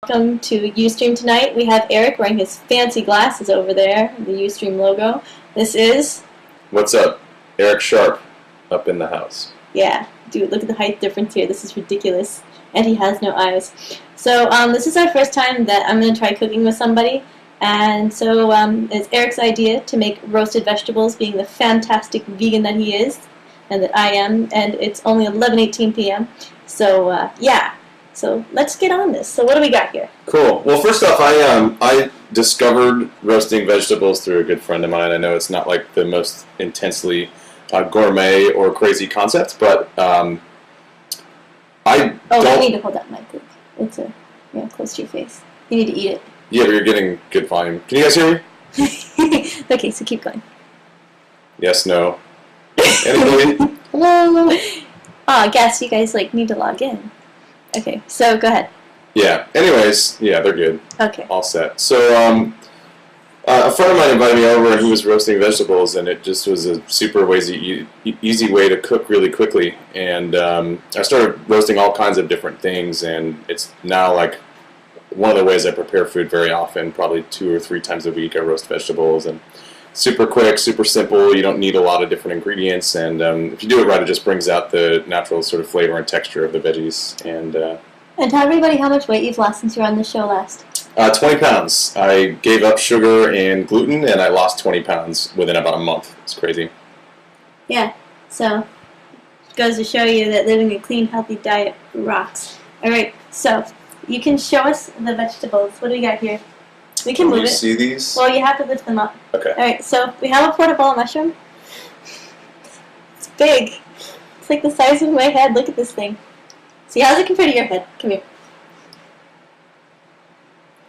Welcome to Ustream tonight. We have Eric wearing his fancy glasses over there, the Ustream logo. This is... What's up? Eric Sharp, up in the house. Yeah, dude, look at the height difference here. This is ridiculous. And he has no eyes. So this is our first time that I'm going to try cooking with somebody. And so it's Eric's idea to make roasted vegetables, being the fantastic vegan that he is, and that I am. And it's only 11:18 p.m. So, yeah. So let's get on this. So what do we got here? Cool. Well, first off, I discovered roasting vegetables through a good friend of mine. I know it's not like the most intensely gourmet or crazy concept, but I you need to hold that mic. It's close to your face. You need to eat it. Yeah, but you're getting good volume. Can you guys hear me? Okay, so keep going. Yes, no. Anybody? Hello. I guess you guys need to log in. Okay, so go ahead. Yeah. Anyways, yeah, they're good. Okay. All set. So, a friend of mine invited me over, and he was roasting vegetables, and it just was a super easy way to cook really quickly. And I started roasting all kinds of different things, and it's now like one of the ways I prepare food very often. Probably 2 or 3 times a week, I roast vegetables, and super quick, super simple. You don't need a lot of different ingredients, and if you do it right, it just brings out the natural sort of flavor and texture of the veggies. And tell everybody how much weight you've lost since you were on the show last. 20 pounds. I gave up sugar and gluten, and I lost 20 pounds within about a month. It's crazy. Yeah, so it goes to show you that living a clean, healthy diet rocks. All right, so you can show us the vegetables. What do we got here? We can move it. Can you see these? Well, you have to lift them up. Okay. All right, so we have a portobello mushroom. It's big. It's like the size of my head. Look at this thing. See, how's it compared to your head? Come here.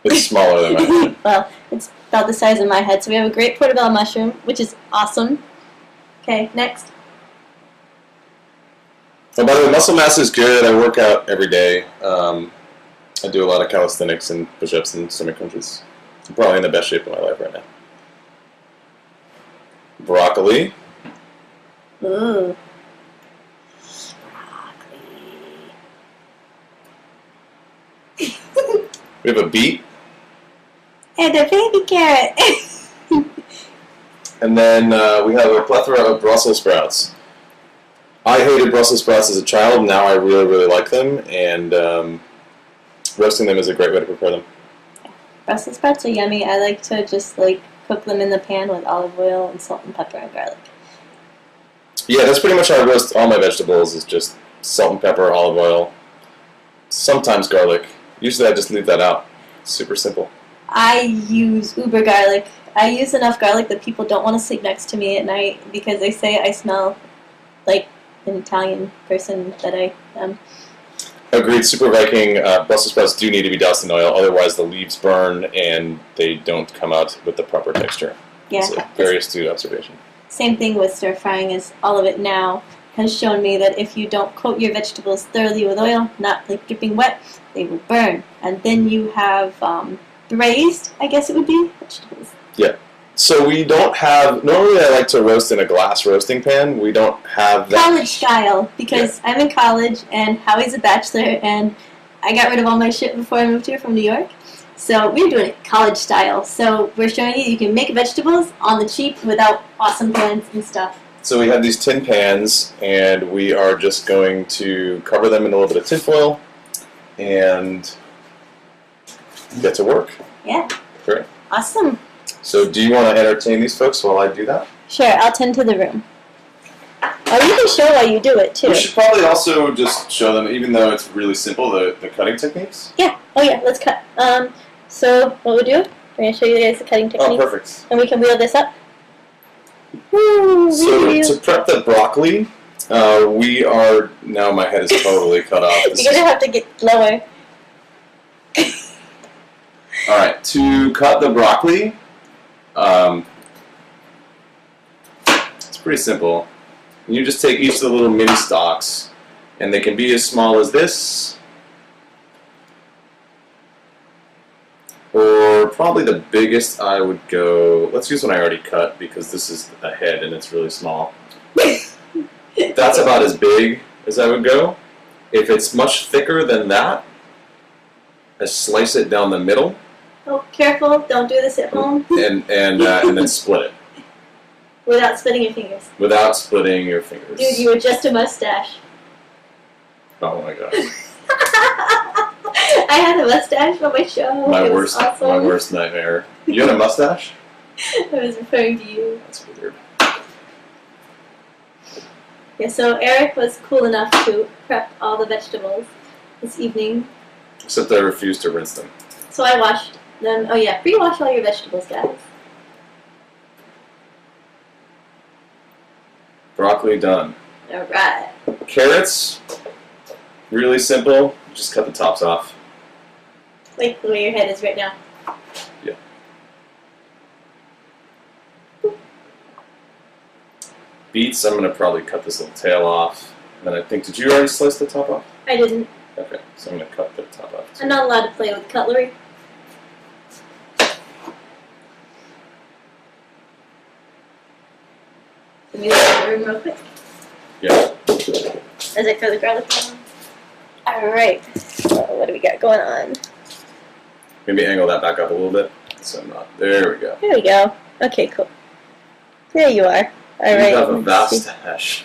It's smaller than my head. Well, it's about the size of my head. So we have a great portobello mushroom, which is awesome. Okay, next. Oh, by the way, muscle mass is good. I work out every day. I do a lot of calisthenics and push-ups and stomach crunches. I'm probably in the best shape of my life right now. Broccoli. Ooh. We have a beet. And a baby carrot. And then we have a plethora of Brussels sprouts. I hated Brussels sprouts as a child. Now I really, really like them. And roasting them is a great way to prepare them. Brussels sprouts are yummy. I like to just cook them in the pan with olive oil and salt and pepper and garlic. Yeah, that's pretty much how I roast all my vegetables, is just salt and pepper, olive oil, sometimes garlic. Usually I just leave that out. It's super simple. I use uber garlic. I use enough garlic that people don't want to sleep next to me at night because they say I smell like an Italian person that I am. Agreed. Super Viking. Brussels sprouts do need to be doused in oil, otherwise the leaves burn and they don't come out with the proper texture. Yeah. It's a very astute observation. Same thing with stir frying, as all of it now has shown me that if you don't coat your vegetables thoroughly with oil, not dripping wet, they will burn. And then you have braised, I guess it would be, vegetables. Yeah. So we don't have, normally I like to roast in a glass roasting pan. We don't have that. College style, because I'm in college and Howie's a bachelor and I got rid of all my shit before I moved here from New York. So we're doing it college style. So we're showing you can make vegetables on the cheap without awesome pans and stuff. So we have these tin pans and we are just going to cover them in a little bit of tin foil and get to work. Yeah. Great. Awesome. So do you want to entertain these folks while I do that? Sure, I'll tend to the room. Oh, you can show while you do it, too. We should probably also just show them, even though it's really simple, the cutting techniques. Yeah. Oh, yeah, let's cut. So what we'll do, we're going to show you guys the cutting techniques. Oh, perfect. And we can wheel this up. Woo, so to prep the broccoli, we are, now my head is totally cut off. You're going to have to get lower. Alright, to cut the broccoli, it's pretty simple. You just take each of the little mini stalks, and they can be as small as this, or probably the biggest I would go, let's use one I already cut because this is a head and it's really small. That's about as big as I would go. If it's much thicker than that, I slice it down the middle. Oh, careful! Don't do this at home. And then split it. Without splitting your fingers. Without splitting your fingers. Dude, you were just a mustache. Oh my god. I had a mustache on my show. My awesome. worst nightmare. You had a mustache? I was referring to you. That's weird. Yeah, so Eric was cool enough to prep all the vegetables this evening. Except I refused to rinse them. So I washed them. Oh yeah, pre-wash all your vegetables, guys. Broccoli done. Alright. Carrots, really simple. Just cut the tops off. Like the way your head is right now. Yeah. Beets, I'm going to probably cut this little tail off. And then I think, did you already slice the top off? I didn't. Okay, so I'm going to cut the top off too. I'm not allowed to play with cutlery. Let me look at the room real quick. Yeah. As I throw the garlic on. Alright. So what do we got going on? Maybe angle that back up a little bit. So I'm not. There we go. There we go. Okay, cool. There you are. Alright. You have a vast stash.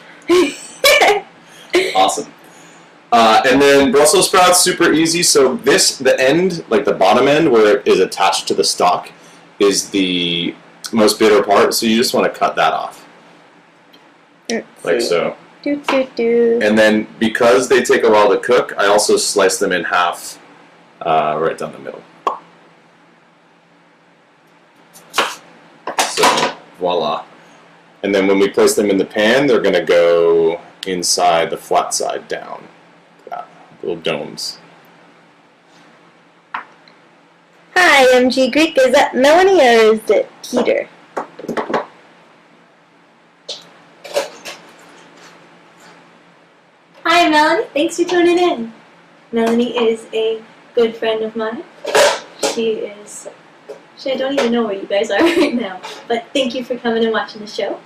Awesome. And then Brussels sprouts, super easy. So the end, like the bottom end where it is attached to the stalk, is the most bitter part. So you just want to cut that off. Like so. And then because they take a while to cook, I also slice them in half right down the middle. So voila. And then when we place them in the pan, they're going to go inside the flat side down. Little domes. Hi, MG Greek. Is that Melanie or is it Peter? Hi, Melanie. Thanks for tuning in. Melanie is a good friend of mine. She, I don't even know where you guys are right now. But thank you for coming and watching the show.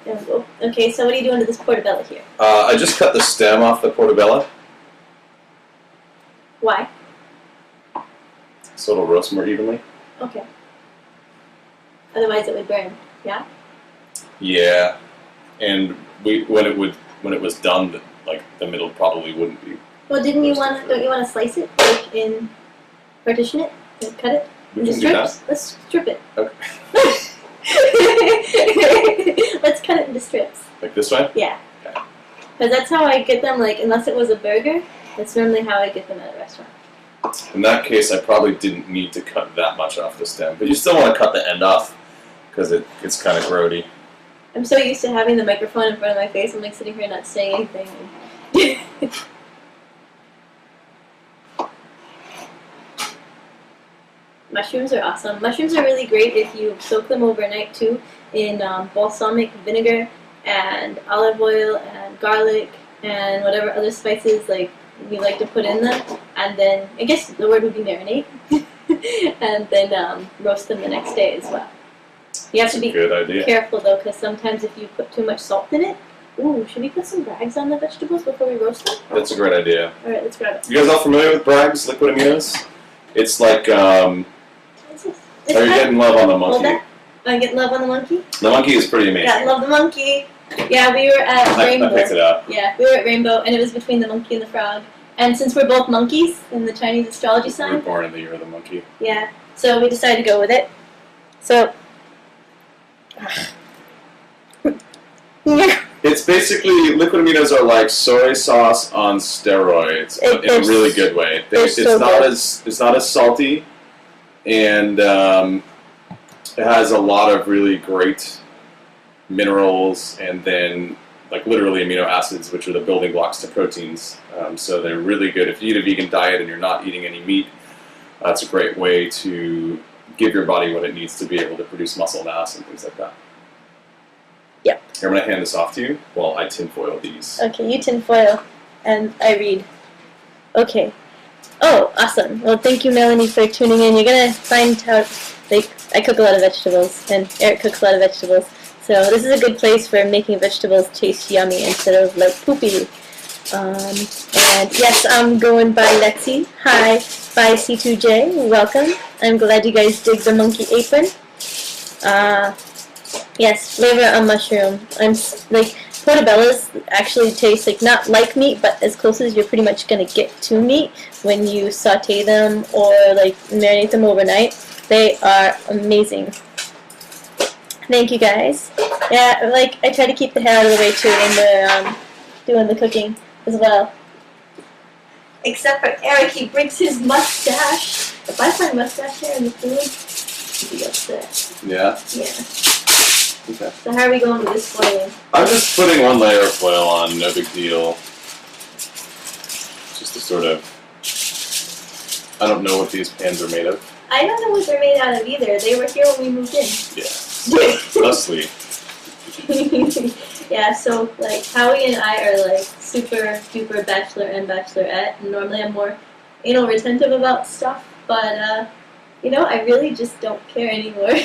There we go. Okay, so what are you doing to this portobello here? I just cut the stem off the portobello. Why? So it'll roast more evenly. Okay. Otherwise it would burn, yeah? Yeah. And when it was done, like the middle probably wouldn't be. Well, don't you want to slice it, like in partition it, and cut it into strips? Let's strip it. Okay. Let's cut it into strips. Like this way? Yeah. Okay. Because that's how I get them, like, unless it was a burger, that's normally how I get them at a restaurant. In that case, I probably didn't need to cut that much off the stem. But you still want to cut the end off, because it's kind of grody. I'm so used to having the microphone in front of my face, I'm like sitting here not saying anything. Mushrooms are awesome. Mushrooms are really great if you soak them overnight too in balsamic vinegar and olive oil and garlic and whatever other spices like you like to put in them, and then I guess the word would be marinate, and then roast them the next day as well. You have to be careful though, because sometimes if you put too much salt in it. Ooh, should we put some Bragg's on the vegetables before we roast them? That's a great idea. All right, let's grab it. You guys all familiar with Bragg's liquid aminos? It's like are you getting love on the monkey? Am I getting love on the monkey? The monkey is pretty amazing. Yeah, love the monkey. Yeah, we were at Rainbow. I picked it up. Yeah, we were at Rainbow, and it was between the monkey and the frog. And since we're both monkeys in the Chinese astrology sign, we were born in the year of the monkey. Yeah, so we decided to go with it. So, it's basically liquid aminos are like soy sauce on steroids in a really good way. It's not as salty, and it has a lot of really great minerals, and then like literally amino acids, which are the building blocks to proteins. So they're really good. If you eat a vegan diet and you're not eating any meat, that's a great way to give your body what it needs to be able to produce muscle mass and things like that. Yep. Here, I'm going to hand this off to you while I tinfoil these. Okay, you tinfoil, and I read. Okay. Oh, awesome. Well, thank you, Melanie, for tuning in. You're going to find out, like, I cook a lot of vegetables, and Eric cooks a lot of vegetables. So this is a good place for making vegetables taste yummy instead of, like, poopy. And yes, I'm going by Lexi. Hi, by C2J. Welcome. I'm glad you guys dig the monkey apron. Yes, flavor on mushroom. Like portobellos actually taste like not like meat, but as close as you're pretty much gonna get to meat when you saute them or like marinate them overnight. They are amazing. Thank you guys. Yeah, like I try to keep the hair out of the way too when we're doing the cooking as well. Except for Eric, he brings his mustache. If I find mustache hair in the food, he'd be upset. Yeah? Yeah. Okay. So how are we going with this foiling? I'm just putting one layer of foil on, no big deal. Just to sort of... I don't know what these pans are made of. I don't know what they're made out of either. They were here when we moved in. Yeah. Thusly. Yeah, so like Howie and I are like super duper bachelor and bachelorette, and normally I'm more anal retentive about stuff, but you know, I really just don't care anymore.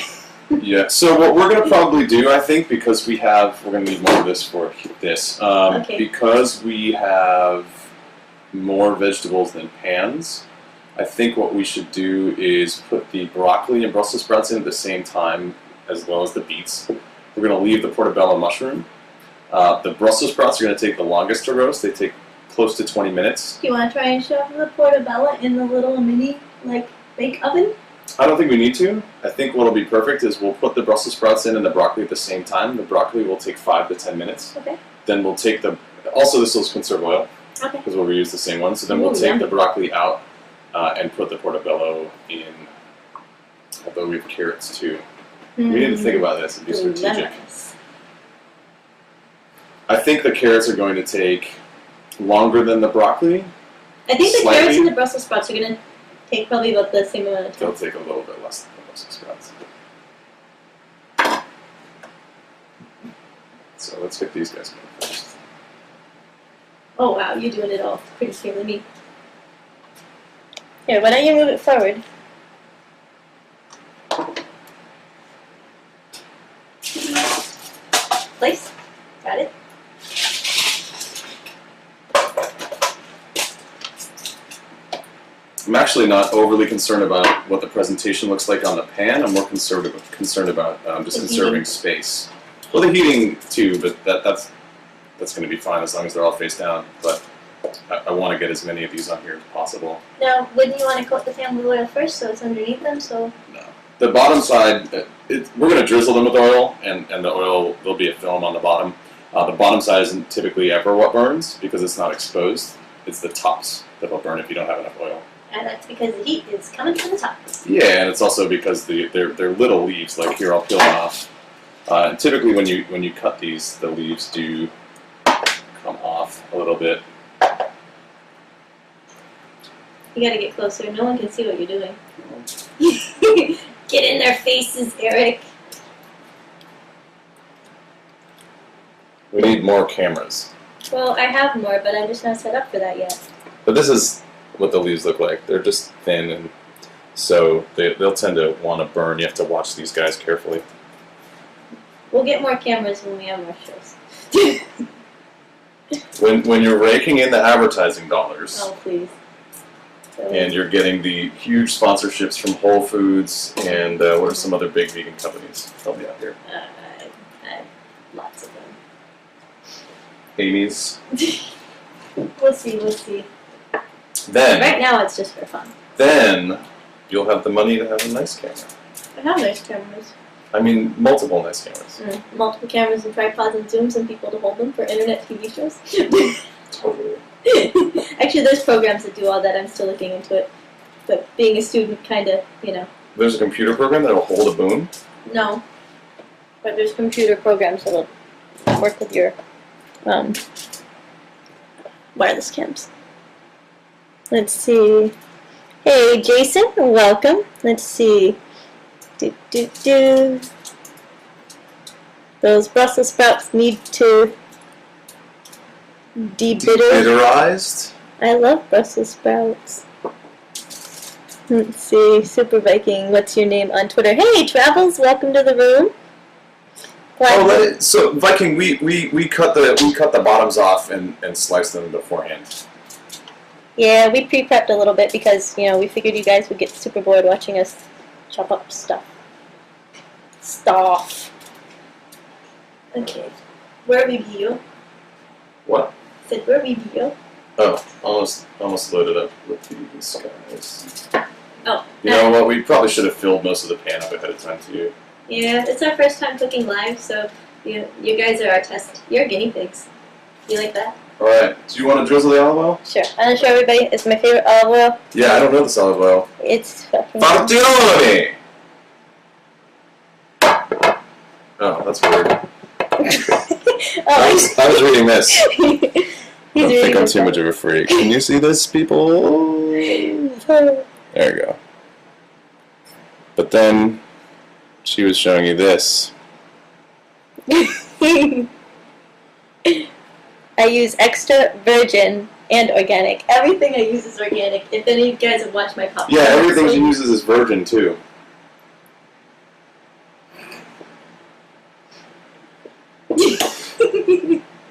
Yeah, so what we're going to probably do, I think, because we're going to need more of this for this, Okay. because we have more vegetables than pans, I think what we should do is put the broccoli and Brussels sprouts in at the same time, as well as the beets. We're going to leave the portobello mushroom. The Brussels sprouts are going to take the longest to roast. They take close to 20 minutes. Do you want to try and shove the portobello in the little mini, like, bake oven? I don't think we need to. I think what'll be perfect is we'll put the Brussels sprouts in and the broccoli at the same time. The broccoli will take 5 to 10 minutes. Okay. Then we'll take the... Also, this will conserve oil. Okay. Because we'll reuse the same one. So then we'll take the broccoli out and put the portobello in. Although we have carrots too. We need to think about this and be strategic. Nice. I think the carrots are going to take longer than the broccoli. I think the Slightly. carrots and the Brussels sprouts are going to take probably about the same amount of time. They'll take a little bit less than the Brussels sprouts. So let's get these guys going first. Oh wow, you're doing it all pretty smoothly. Me. Here, why don't you move it forward? Place. Got it. I'm actually not overly concerned about what the presentation looks like on the pan. I'm more concerned about just The conserving heating. space. Well, the heating too, but that's going to be fine as long as they're all face down. But I want to get as many of these on here as possible. Now, wouldn't you want to coat the pan with oil first so it's underneath them? So. No. The bottom side, we're going to drizzle them with oil, and the oil, there'll be a film on the bottom. The bottom side isn't typically ever what burns because it's not exposed. It's the tops that will burn if you don't have enough oil. And that's because the heat is coming from the top. Yeah, and it's also because they're little leaves. Like here, I'll peel them off. And typically, when you cut these, the leaves do come off a little bit. You gotta get closer. No one can see what you're doing. Get in their faces, Eric. We need more cameras. Well, I have more, but I'm just not set up for that yet. But this is what the leaves look like. They're just thin, and so they'll tend to want to burn. You have to watch these guys carefully. We'll get more cameras when we have more shows. When you're raking in the advertising dollars, Oh, please. So, and you're getting the huge sponsorships from Whole Foods and what are some other big vegan companies? Help me out here. I have lots of them. Amy's. We'll see. Then, Right now, it's just for fun. then you'll have the money to have a nice camera. I have nice cameras. I mean, multiple nice cameras. Multiple cameras and tripods and zooms and people to hold them for internet TV shows. Totally. Actually, there's programs that do all that. I'm still looking into it. But being a student, kind of, you know. There's a computer program that'll hold a boom. No. But there's computer programs that'll work with your wireless cams. Let's see. Hey, Jason, welcome. Let's see. Those Brussels sprouts need to debitter. Bitterized. I love Brussels sprouts. Let's see. Super Viking, what's your name on Twitter? Hey, Travels, welcome to the room. Oh, let it, so Viking, we cut the bottoms off and slice them beforehand. Yeah, we pre-prepped a little bit because, you know, we figured you guys would get super bored watching us chop up stuff. Okay. Where review? What? I said where review? Oh, almost loaded up with these guys. Oh. You know what? We probably should have filled most of the pan up ahead of time too. Yeah, it's our first time cooking live, so you guys are our test. You're guinea pigs. You like that? Alright, do you want to drizzle the olive oil? Sure. I'm going to show everybody. It's my favorite olive oil. Yeah, I don't know this olive oil. It's fucking... Fartioli! Oh, that's weird. I was reading this. I don't think I'm too much of a freak. Can you see this, people? There we go. But then she was showing you this. I use extra virgin and organic. Everything I use is organic. If any of you guys have watched my pop. Yeah, everything she uses is virgin too.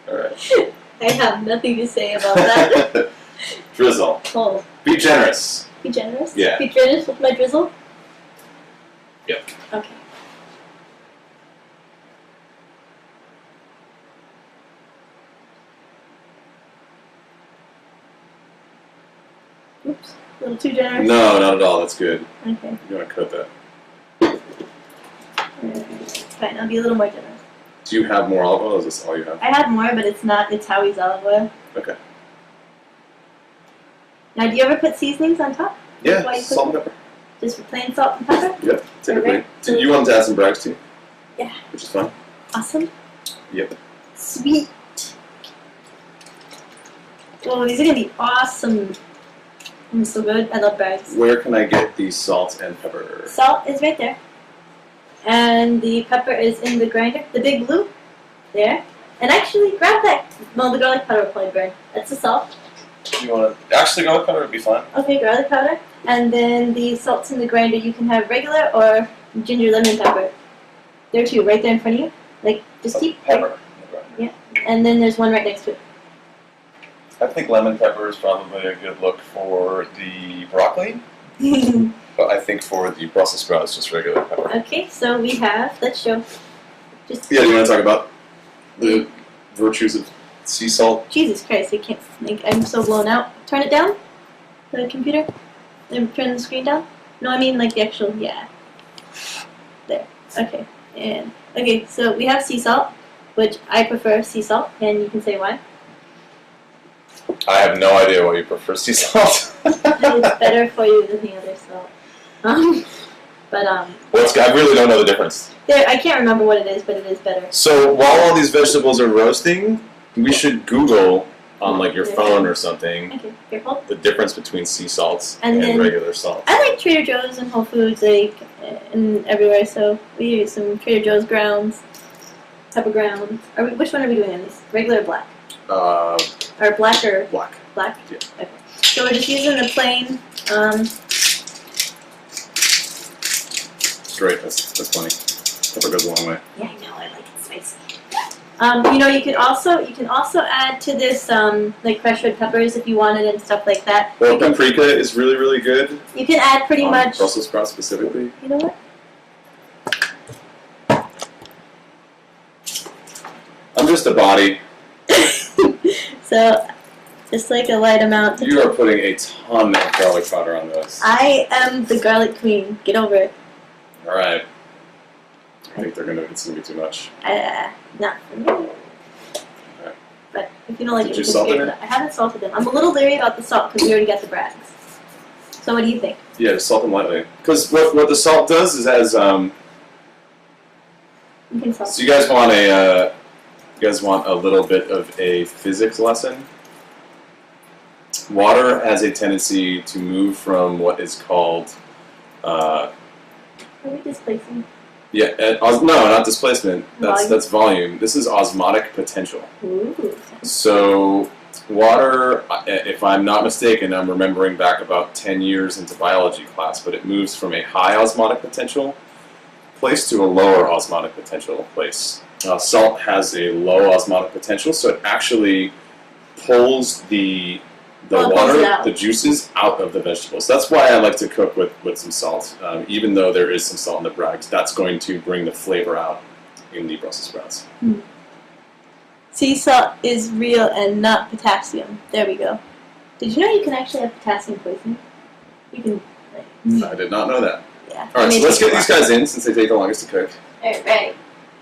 Alright. I have nothing to say about that. Drizzle. Oh. Be generous. Be generous? Yeah. Be generous with my drizzle? Yep. Okay. Oops. A little too generous? No, not at all. That's good. Okay. You want to cut that. Fine, I'll be a little more generous. Do you have more olive oil, or is this all you have? I have more, but it's not. It's Howie's olive oil. Okay. Now, do you ever put seasonings on top? Yeah, Why you salt and cook pepper. Just for plain salt and pepper? Yep, typically. Okay. Do you want to add some brags too? Yeah. Which is fun. Awesome. Yep. Sweet. Oh, these are going to be awesome. So good. I love bags. Where can I get the salt and pepper? Salt is right there. And the pepper is in the grinder. The big blue. There. And actually, grab that. Well, the garlic powder will probably burn. That's the salt. You want to actually garlic powder would be fine. Okay, garlic powder. And then the salt's in the grinder. You can have regular or ginger lemon pepper. There too, right there in front of you. Like, just keep. Pepper. Yeah. And then there's one right next to it. I think lemon pepper is probably a good look for the broccoli. But I think for the Brussels sprouts, just regular pepper. Okay, so we have, let's show. Just Yeah, do you want to talk about the virtues of sea salt? Jesus Christ, I can't think. I'm so blown out. Turn it down, the computer. And turn the screen down. No, I mean like the actual, yeah. There. Okay. And okay, so we have sea salt, which I prefer sea salt, and you can say why. I have no idea why you prefer sea salt. It's better for you than the other salt. I really don't know the difference. I can't remember what it is, but it is better. So while all these vegetables are roasting, we should Google on like your phone or something Okay, careful. the difference between sea salts And and then- regular salt. I like Trader Joe's and Whole Foods, like, and everywhere, so we use some Trader Joe's grounds, pepper grounds. Which one are we doing on these? Regular or black? Or black or Black. black? Yeah. Okay. So we're just using the plain, Great, that's funny. Pepper goes a long way. yeah, I know, I like it spicy. You know, you can also add to this, like crushed red peppers if you wanted and stuff like that. Well, paprika is really, really good. You can add pretty on much. Brussels sprouts specifically. You know what? I'm just a body. So, just like a light amount. You are putting a ton of garlic powder on this. I am the garlic queen. Get over it. Alright. I think it's going to be too much. Not for me. But if you don't like Did it, you can salt skip it? I haven't salted them. I'm a little leery about the salt because we already got the brags. So what do you think? Yeah, just salt them lightly. Because what the salt does is as You can salt. so you guys want a little bit of a physics lesson. Water has a tendency to move from what is called Are we displacing? no, not displacement. Volume. That's volume. This is osmotic potential. Ooh. So water, if I'm not mistaken, I'm remembering back about 10 years into biology class, but it moves from a high osmotic potential place to a lower osmotic potential place. Salt has a low osmotic potential, so it actually pulls the water, the juices, out of the vegetables. That's why I like to cook with some salt. Even though there is some salt in the bread, that's going to bring the flavor out in the Brussels sprouts. Sea salt is real and not potassium. There we go. Did you know you can actually have potassium poisoning? You can. I did not know that. Yeah. All right, so let's get these guys in since they take the longest to cook. All right, ready.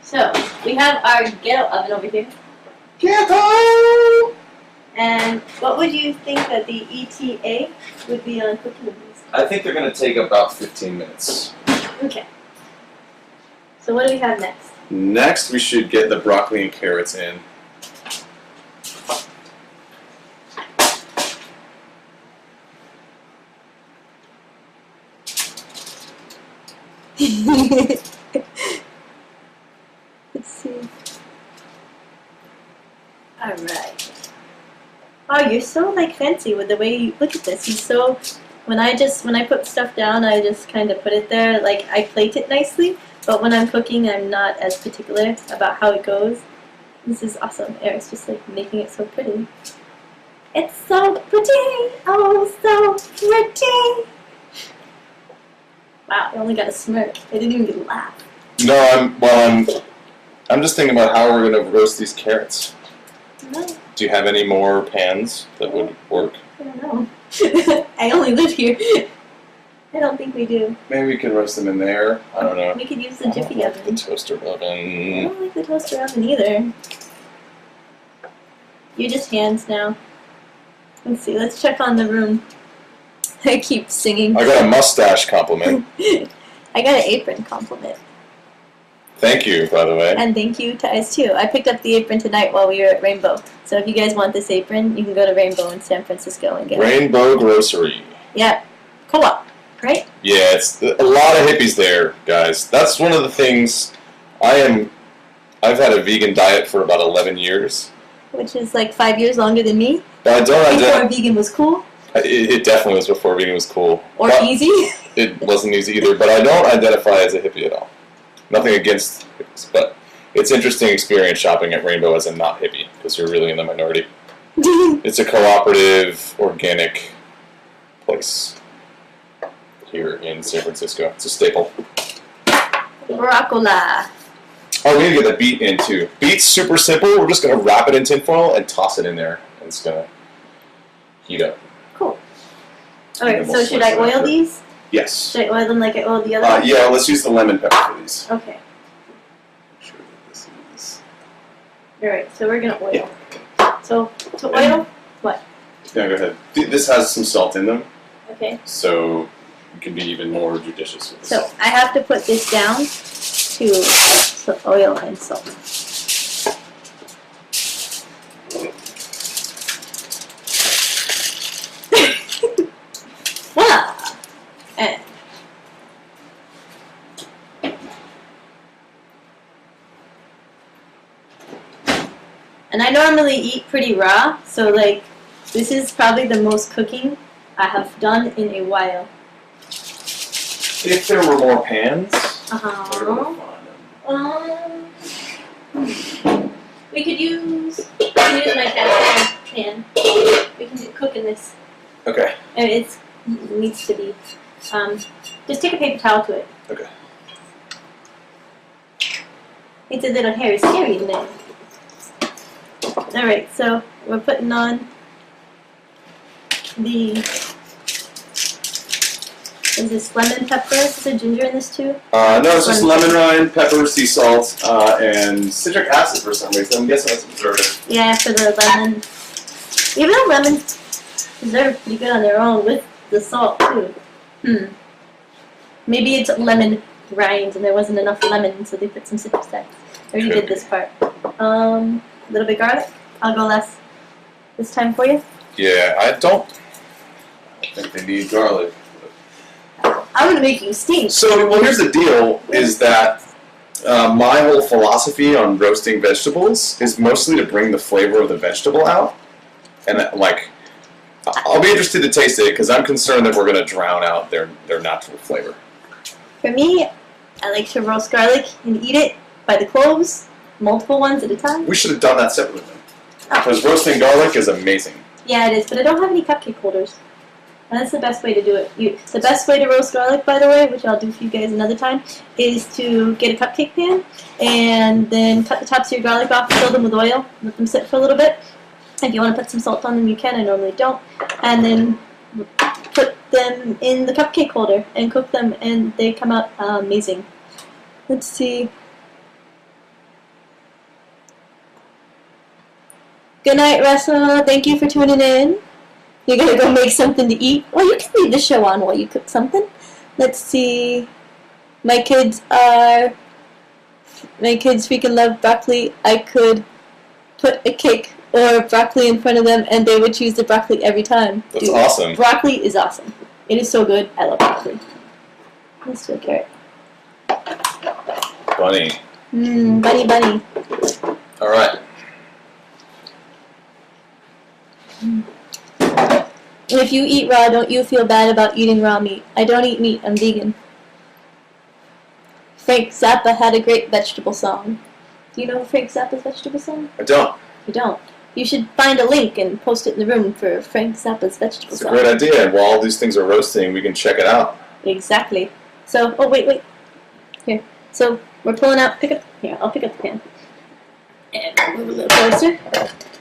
So we have our ghetto oven over here. Ghetto! And what would you think that the ETA would be on cooking these? I think they're going to take about 15 minutes. Okay. So what do we have next? Next, we should get the broccoli and carrots in. Let's see. Alright. Oh, you're so like fancy with the way you look at this. He's so when I put stuff down, I just kind of put it there. Like I plate it nicely, but when I'm cooking, I'm not as particular about how it goes. This is awesome. Eric's just like making it so pretty. It's so pretty. Oh, so pretty. Wow, I only got a smirk. I didn't even get a laugh. No, I'm just thinking about how we're going to roast these carrots. No. Do you have any more pans that would work? I don't know. I only live here. I don't think we do. Maybe we could roast them in there. I don't know. We could use the Jiffy oven. The toaster oven. I don't like the toaster oven either. You're just hands now. Let's see. Let's check on the room. I keep singing. I got a mustache compliment. I got an apron compliment. Thank you, by the way. And thank you to Ice too. I picked up the apron tonight while we were at Rainbow. So if you guys want this apron, you can go to Rainbow in San Francisco and get it. Rainbow Grocery. Yeah. Co-op, right? Yeah, it's a lot of hippies there, guys. That's one of the things. I've had a vegan diet for about 11 years. Which is like 5 years longer than me. But I don't Before vegan was cool. It definitely was before vegan was cool. Or but easy. It wasn't easy either, but I don't identify as a hippie at all. Nothing against hippies, but it's interesting experience shopping at Rainbow as a not hippie, because you're really in the minority. It's a cooperative, organic place here in San Francisco. It's a staple. Broccola. Oh, we need to get the beet in too. Beet's super simple. We're just going to wrap it in tinfoil and toss it in there, and it's going to heat up. Cool. Alright, so should I oil these? Yes. Should I oil them like I oiled the other ones? Yeah, let's use the lemon pepper for these. Okay. Make sure that this is... Alright, so we're going to oil. Yeah. So, to oil, what? Yeah, go ahead. This has some salt in them. Okay. So, you can be even more judicious with this. So, I have to put this down to oil and salt. Voila! And I normally eat pretty raw, so like this is probably the most cooking I have done in a while. If there were more pans, where do we find them? We could use my cast pan. We can cook in this. Okay. And it needs to be. Just take a paper towel to it. Okay. It's a little hairy scary in there. Alright, so we're putting on the, is this lemon pepper? Is there ginger in this too? No, it's just lemon rind, pepper, sea salt, and citric acid for some reason. I'm guessing that's a preservative. Yeah, for the lemon. Even though lemons preserve pretty good on their own with the salt too. Maybe it's lemon rind and there wasn't enough lemon, so they put some citric acid. I already did this part. A little bit garlic. I'll go less this time for you. Yeah, I don't think they need garlic. I'm gonna make you stink. So, well, here's the deal: is that my whole philosophy on roasting vegetables is mostly to bring the flavor of the vegetable out, and like, I'll be interested to taste it because I'm concerned that we're gonna drown out their natural flavor. For me, I like to roast garlic and eat it by the cloves, multiple ones at a time. We should have done that separately then. Because roasting garlic is amazing. Yeah, it is, but I don't have any cupcake holders. And that's the best way to do it. The best way to roast garlic, by the way, which I'll do for you guys another time, is to get a cupcake pan and then cut the tops of your garlic off, fill them with oil, let them sit for a little bit. If you want to put some salt on them, you can. I normally don't. And then put them in the cupcake holder and cook them, and they come out amazing. Let's see. Good night, Russell. Thank you for tuning in. You're going to go make something to eat? Well, you can leave the show on while you cook something. Let's see. My kids freaking love broccoli. I could put a cake or broccoli in front of them, and they would choose the broccoli every time. That's awesome. Broccoli is awesome. It is so good. I love broccoli. Let's do a carrot. Bunny. Bunny. All right. If you eat raw, don't you feel bad about eating raw meat? I don't eat meat. I'm vegan. Frank Zappa had a great vegetable song. Do you know Frank Zappa's vegetable song? I don't. You don't? You should find a link and post it in the room for Frank Zappa's vegetable song. It's a great idea. And while all these things are roasting, we can check it out. Exactly. So, oh, wait. Here. So, we're pulling out, here, I'll pick up the pan. And I'll move a little closer.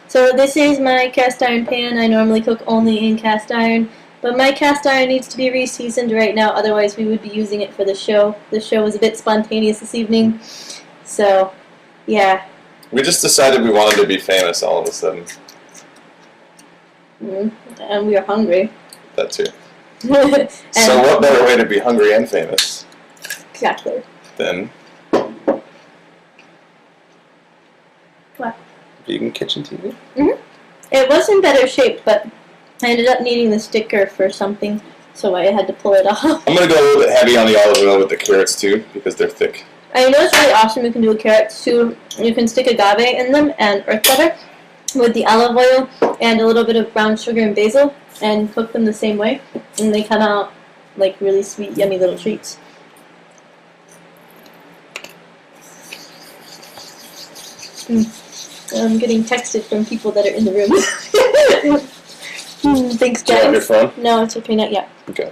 So this is my cast iron pan. I normally cook only in cast iron, but my cast iron needs to be re-seasoned right now, otherwise we would be using it for the show. The show was a bit spontaneous this evening, so yeah. We just decided we wanted to be famous all of a sudden. And we are hungry. That too. So what better way to be hungry and famous? Exactly. Than what? Vegan kitchen TV? It was in better shape, but I ended up needing the sticker for something, so I had to pull it off. I'm going to go a little bit heavy on the olive oil with the carrots too, because they're thick. I know it's really awesome. You can do carrots too. You can stick agave in them and earth butter with the olive oil and a little bit of brown sugar and basil and cook them the same way, and they come out like really sweet, yummy little treats. I'm getting texted from people that are in the room. Thanks, guys. Do you have your phone? No, it's okay, not yet. Okay.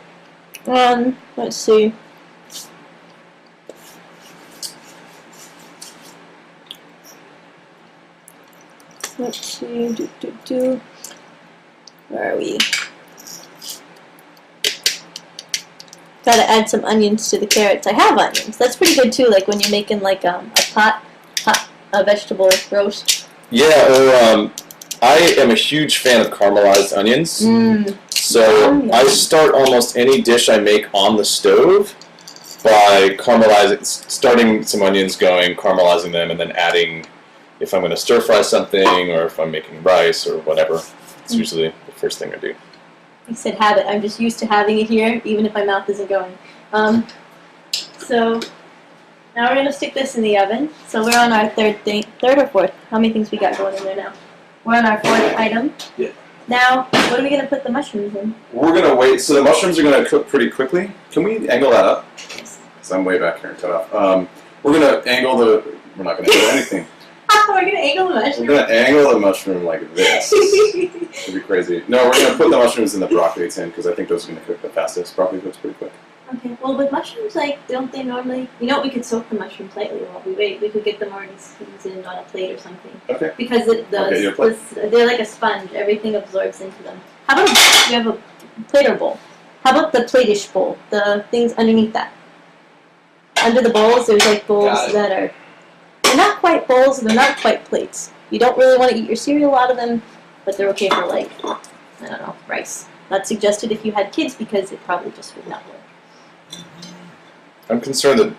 Let's see. Where are we? Gotta add some onions to the carrots. I have onions. That's pretty good too, like when you're making like a vegetable roast. Yeah, or I am a huge fan of caramelized onions. So I start almost any dish I make on the stove by starting some onions going, caramelizing them, and then adding, if I'm going to stir fry something or if I'm making rice or whatever. It's usually the first thing I do. I said habit. I'm just used to having it here, even if my mouth isn't going. So now we're going to stick this in the oven. So we're on our third or fourth. How many things we got going in there now? We're on our fourth item. Yeah. Now, what are we going to put the mushrooms in? We're going to wait. So the mushrooms are going to cook pretty quickly. Can we angle that up? Yes. Because I'm way back here and cut off. We're going to angle we're not going to angle anything. We're going to angle the mushroom. We're going to angle the mushroom like this. It'd be crazy. No, we're going to put the mushrooms in the broccoli tin because I think those are going to cook the fastest. Broccoli cooks pretty quick. Okay. Well, with mushrooms, like, don't they normally... You know what? We could soak the mushrooms lightly while we wait. We could get them already seasoned on a plate or something. Okay. Because they're like a sponge. Everything absorbs into them. How about you have a plate or bowl? How about the plate-ish bowl? The things underneath that. Under the bowls, there's like bowls that are... They're not quite bowls, and they're not quite plates. You don't really want to eat your cereal out of them, but they're okay for, like, I don't know, rice. Not suggested if you had kids because it probably just would not work. I'm concerned that...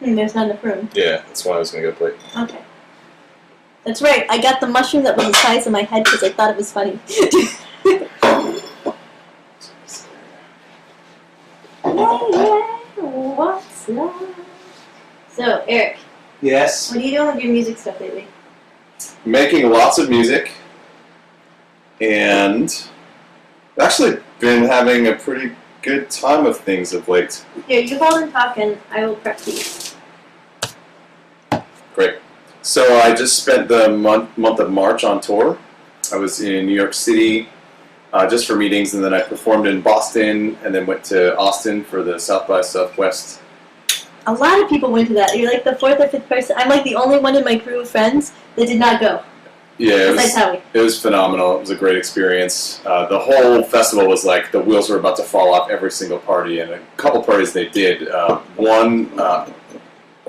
There's not enough room. Yeah, that's why I was going to get a plate. Okay. That's right. I got the mushroom that was the size of my head because I thought it was funny. What's love? So, Eric. Yes? What are you doing with your music stuff lately? Making lots of music. And actually been having a pretty good time of things of late. Here, you hold and talk and I will prep these. Great. So I just spent the month of March on tour. I was in New York City just for meetings, and then I performed in Boston, and then went to Austin for the South by Southwest. A lot of people went to that. You're like the fourth or fifth person. I'm like the only one in my crew of friends that did not go. Yeah, it was phenomenal. It was a great experience. The whole festival was like the wheels were about to fall off every single party, and a couple parties they did. A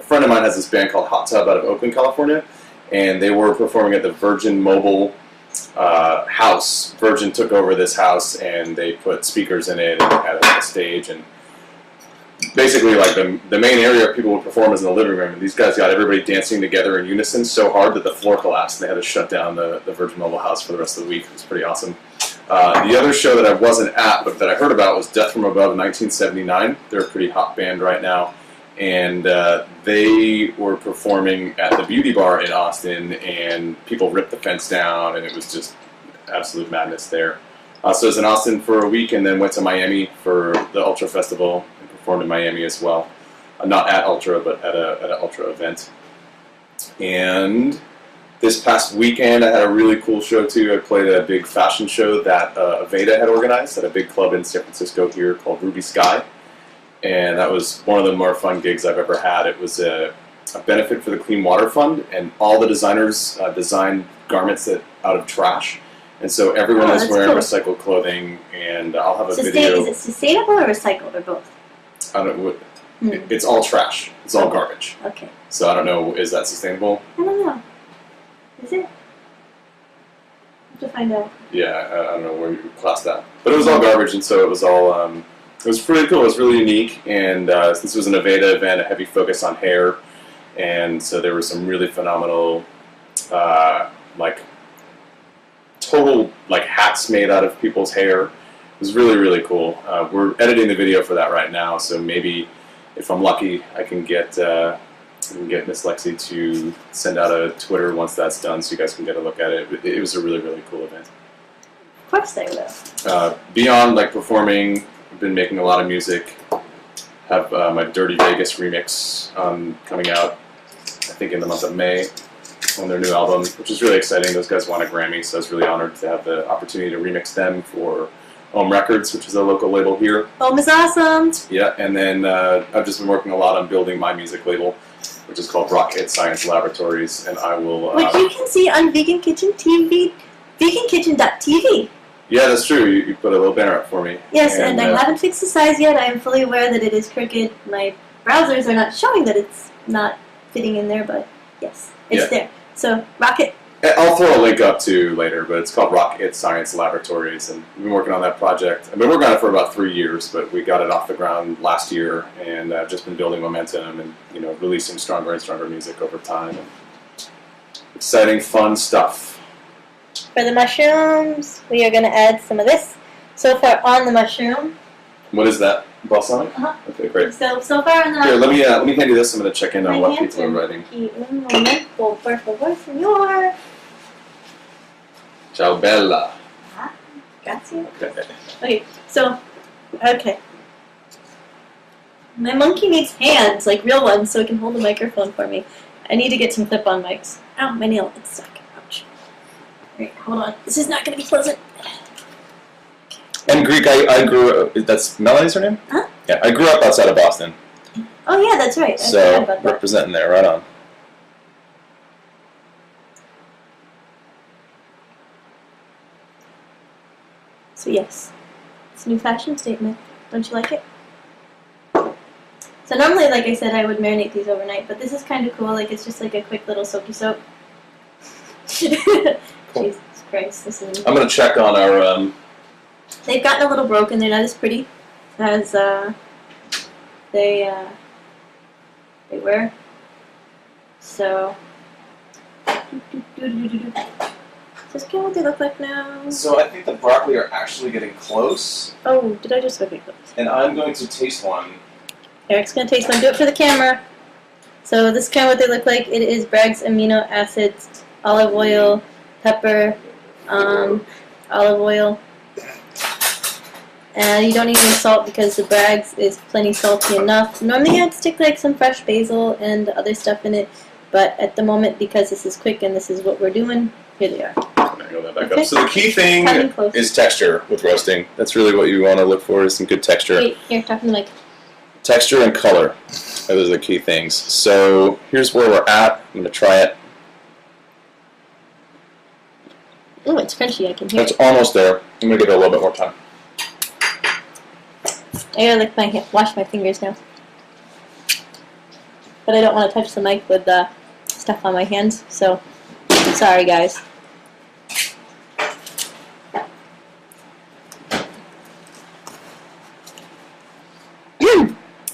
friend of mine has this band called Hot Tub out of Oakland, California, and they were performing at the Virgin Mobile house. Virgin took over this house, and they put speakers in it and had a stage, and basically like the main area people would perform is in the living room, and these guys got everybody dancing together in unison so hard that the floor collapsed, and they had to shut down the Virgin Mobile house for the rest of the week. It was pretty awesome. The other show that I wasn't at, but that I heard about, was Death from Above in 1979. They're a pretty hot band right now. And they were performing at the Beauty Bar in Austin, and people ripped the fence down, and it was just absolute madness there. So I was in Austin for a week, and then went to Miami for the Ultra Festival, and performed in Miami as well. Not at Ultra, but at an Ultra event. And this past weekend, I had a really cool show too. I played a big fashion show that Aveda had organized at a big club in San Francisco here called Ruby Sky. And that was one of the more fun gigs I've ever had. It was a benefit for the Clean Water Fund, and all the designers designed garments out of trash. And so everyone is wearing recycled clothing, and I'll have a video. Is it sustainable or recycled, or both? I don't know. It's all trash. It's all garbage. Okay. So I don't know, is that sustainable? I don't know. Is it? Have to find out. Yeah, I don't know where you would class that. But it was all garbage, and so it was all... it was pretty cool. It was really unique, and this was an Aveda event, a heavy focus on hair, and so there were some really phenomenal, total hats made out of people's hair. It was really, really cool. We're editing the video for that right now, so maybe if I'm lucky, I can get Miss Lexi to send out a Twitter once that's done, so you guys can get a look at it. It was a really, really cool event. Of course they will. Beyond performing, I've been making a lot of music. Have my Dirty Vegas remix coming out, I think in the month of May, on their new album, which is really exciting. Those guys won a Grammy, so I was really honored to have the opportunity to remix them for Ohm Records, which is a local label here. Ohm is awesome! Yeah, and then I've just been working a lot on building my music label, which is called Rocket Science Laboratories, and I will... which you can see on Vegan Kitchen TV, vegankitchen.tv. Yeah, that's true. You put a little banner up for me. Yes, and I haven't fixed the size yet. I am fully aware that it is crooked. My browsers are not showing that it's not fitting in there, but yes, it's there. So, Rocket. I'll throw a link up to later, but it's called Rocket Science Laboratories, and we've been working on that project. I've been working on it for about 3 years, but we got it off the ground last year, and I've just been building momentum and releasing stronger and stronger music over time. And exciting, fun stuff. For the mushrooms, we are going to add some of this. So far on the mushroom. What is that? Balsamic? Uh-huh. Okay, great. So far on the mushroom. Here, let me hand you this. I'm going to check in on what people are writing. Un momento, por favor, señor. Ciao, bella. Grazie. Okay, okay. My monkey needs hands, like real ones, so it can hold the microphone for me. I need to get some clip-on mics. Ow, my nail, it's stuck. Ouch. Alright, hold on. This is not going to be pleasant. And Greek, I grew up, that's Melanie's her name? Huh? Yeah, I grew up outside of Boston. Oh yeah, that's right. So, representing there, right on. So yes, it's a new fashion statement. Don't you like it? So normally, like I said, I would marinate these overnight, but this is kind of cool. Like it's just like a quick little soapy soap. Cool. Jesus Christ, this is... I'm going to check on our... They've gotten a little broken. They're not as pretty as they were. So... Just kind of what they look like now. So I think the broccoli are actually getting close. Oh, did I just get close? And I'm going to taste one. Eric's going to taste one. Do it for the camera. So this is kind of what they look like. It is Bragg's amino acids, olive oil, pepper, olive oil. And you don't need any salt because the Bragg's is plenty salty enough. Normally I'd stick like some fresh basil and other stuff in it. But at the moment, because this is quick and this is what we're doing, here they are. Go that back up. So the key thing is texture with roasting. That's really what you want to look for, is some good texture. Wait, here, talking to Mike. Texture and color. Those are the key things. So here's where we're at. I'm going to try it. Oh, it's crunchy. I can hear It's it. almost there. I'm going to give it a little bit more time. I gotta lick my wash my fingers now. But I don't want to touch the mic with stuff on my hands, so sorry guys.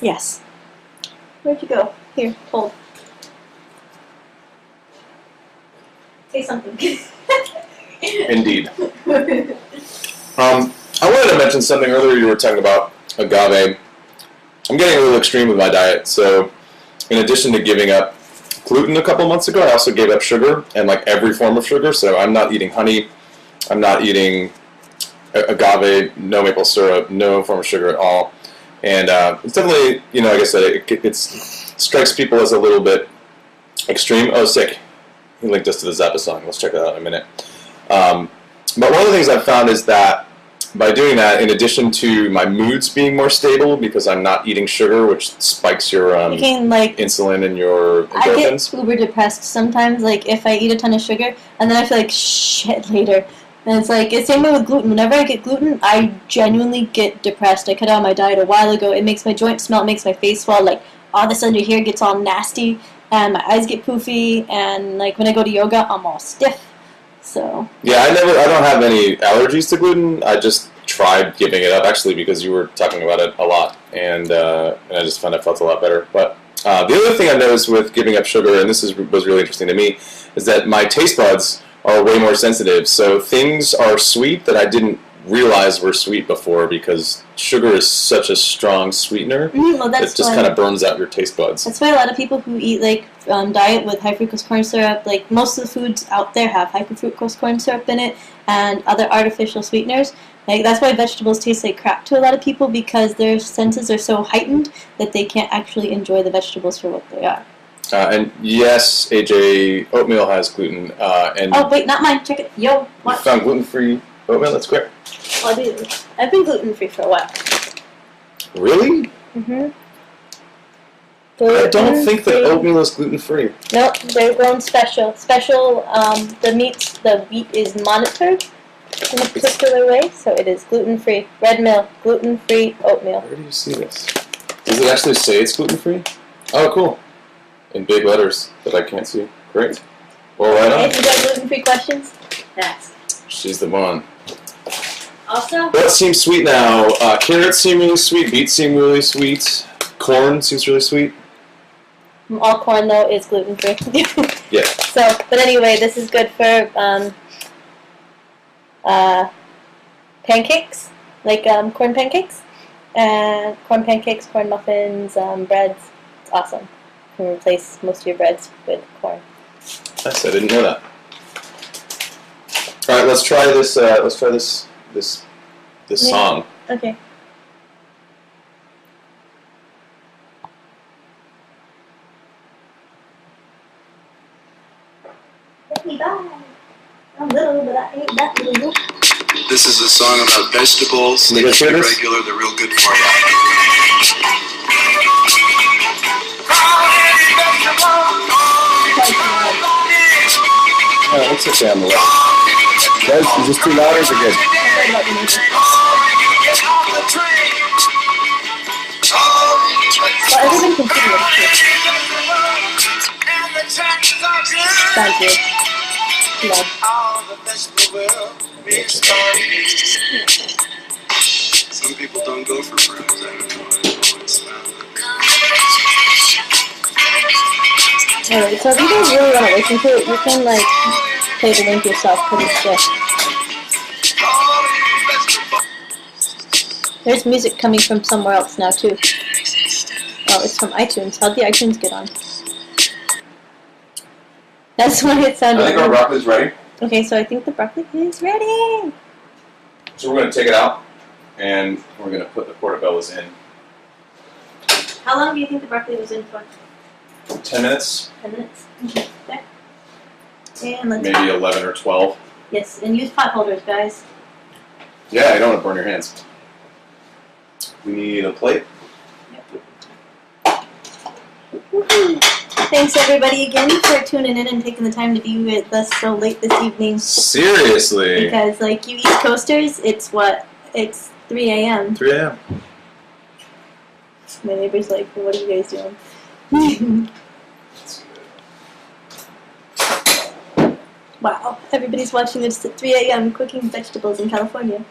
Yes. Where'd you go? Here, hold. Say something. Indeed. I wanted to mention something earlier. You were talking about agave. I'm getting a little extreme with my diet, so in addition to giving up gluten a couple months ago, I also gave up sugar and like every form of sugar. So I'm not eating honey, I'm not eating agave, no maple syrup, no form of sugar at all. And it's definitely, you know, like I said, it strikes people as a little bit extreme. Oh, sick. He linked us to the Zappa song. Let's check that out in a minute. But one of the things I've found is that by doing that, in addition to my moods being more stable because I'm not eating sugar, which spikes your insulin and your endorphins. I get uber depressed sometimes, like if I eat a ton of sugar, and then I feel like shit later. And it's like, it's the same way with gluten. Whenever I get gluten, I genuinely get depressed. I cut out my diet a while ago. It makes my joints smell, it makes my face swell, like all this under here gets all nasty, and my eyes get poofy, and like when I go to yoga, I'm all stiff. So yeah, I don't have any allergies to gluten. I just tried giving it up actually because you were talking about it a lot, and I just found I felt a lot better. But the other thing I noticed with giving up sugar, and this was really interesting to me, is that my taste buds are way more sensitive. So things are sweet that I didn't realize were sweet before because sugar is such a strong sweetener that it just kind of burns out your taste buds. That's why a lot of people who eat like diet with high fructose corn syrup, like most of the foods out there have high fructose corn syrup in it and other artificial sweeteners. Like that's why vegetables taste like crap to a lot of people, because their senses are so heightened that they can't actually enjoy the vegetables for what they are. And yes, AJ, oatmeal has gluten. Oh wait, not mine. Check it. Yo, what? You found gluten-free oatmeal? That's quick. I've been gluten-free for a while. Really? Mm-hmm. I don't think that oatmeal is gluten-free. Nope, they're grown special. The wheat is monitored in a particular way, so it is gluten-free. Red mill, gluten-free oatmeal. Where do you see this? Does it actually say it's gluten-free? Oh, cool. In big letters that I can't see. Great. Well, right on. If you got gluten-free questions, ask. She's the one. Also, what seems sweet now? Carrots seem really sweet. Beets seem really sweet. Corn seems really sweet. All corn, though, is gluten-free. Yeah. So, but anyway, this is good for pancakes, like corn pancakes, and corn muffins, breads. It's awesome. You can replace most of your breads with corn. Nice. I didn't know that. All right, let's try this. Let's try this song. Okay. Bye. I'm little, but I ain't that little. This is a song about vegetables. They should be regular. They're real good for you. Oh, it's okay on the left. Guys, is this too loud or is it good? Well, everybody can see it. Thank you. Yeah. Some people don't go for brooms. I don't know. Alright, so if you guys really want to listen to it, you can like play the link yourself because it's good. There's music coming from somewhere else now too. Oh, it's from iTunes. How'd the iTunes get on? That's why it sounded. I think our broccoli's ready. Okay, so I think the broccoli is ready. So we're going to take it out, and we're going to put the portobellos in. How long do you think the broccoli was in for? 10 minutes. 10 minutes. Okay. There. And let's Maybe 11 or 12. Yes, and use pot holders, guys. Yeah, you don't want to burn your hands. We need a plate. Woohoo. Thanks everybody again for tuning in and taking the time to be with us so late this evening. Seriously. Because like you East Coasters, it's what? It's 3 a.m. 3 a.m. My neighbor's like, well, what are you guys doing? Wow, everybody's watching this at 3 a.m. cooking vegetables in California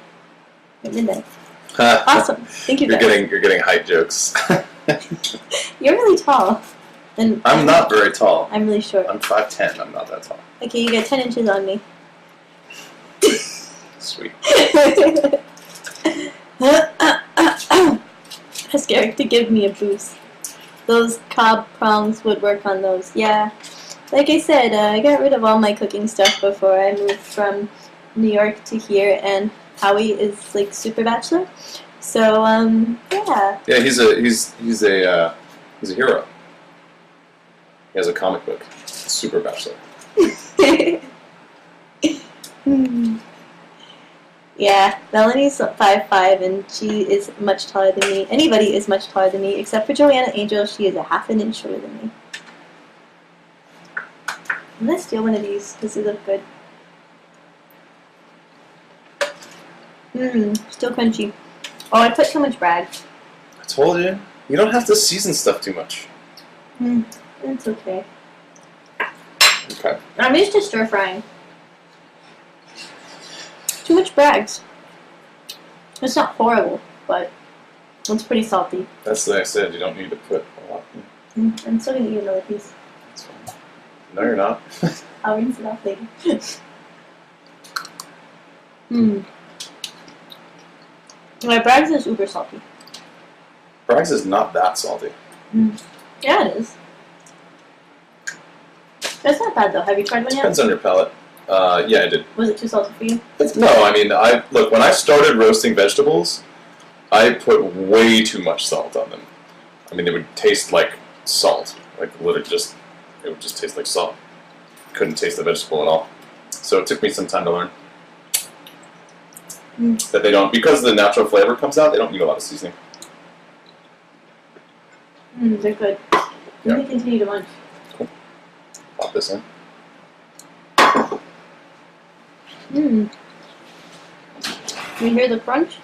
at midnight. Awesome. Thank you guys. You're getting height jokes. You're really tall. And I'm not very tall. I'm really short. I'm 5'10". I'm not that tall. Okay, you get 10 inches on me. Sweet. Ask Eric to give me a boost. Those cob prongs would work on those. Yeah. Like I said, I got rid of all my cooking stuff before I moved from New York to here, and Howie is like super bachelor. So, yeah. Yeah, he's a hero. He has a comic book. Super bachelor. Yeah, Melanie's 5'5", and she is much taller than me. Anybody is much taller than me, except for Joanna Angel. She is a half an inch shorter than me. I'm gonna steal one of these because they look good. Still crunchy. Oh, I put too much brag. I told you. You don't have to season stuff too much. It's okay. Okay. I'm used to stir frying. Too much brags. It's not horrible, but it's pretty salty. That's what I said. You don't need to put a lot. I'm still gonna eat another piece. That's fine. No, you're not. I'll rinse it off later. My brags is uber salty. Bragg's is not that salty. Yeah, it is. That's not bad though. Have you tried one yet? Depends on your palate. Yeah, I did. Was it too salty for you? No, I mean, look, when I started roasting vegetables, I put way too much salt on them. I mean, they would taste like salt. Like, literally it would just taste like salt. Couldn't taste the vegetable at all. So it took me some time to learn. That they don't, because the natural flavor comes out, they don't need a lot of seasoning. They're good. Let me continue to munch. Cool. Pop this in. You hear the crunch?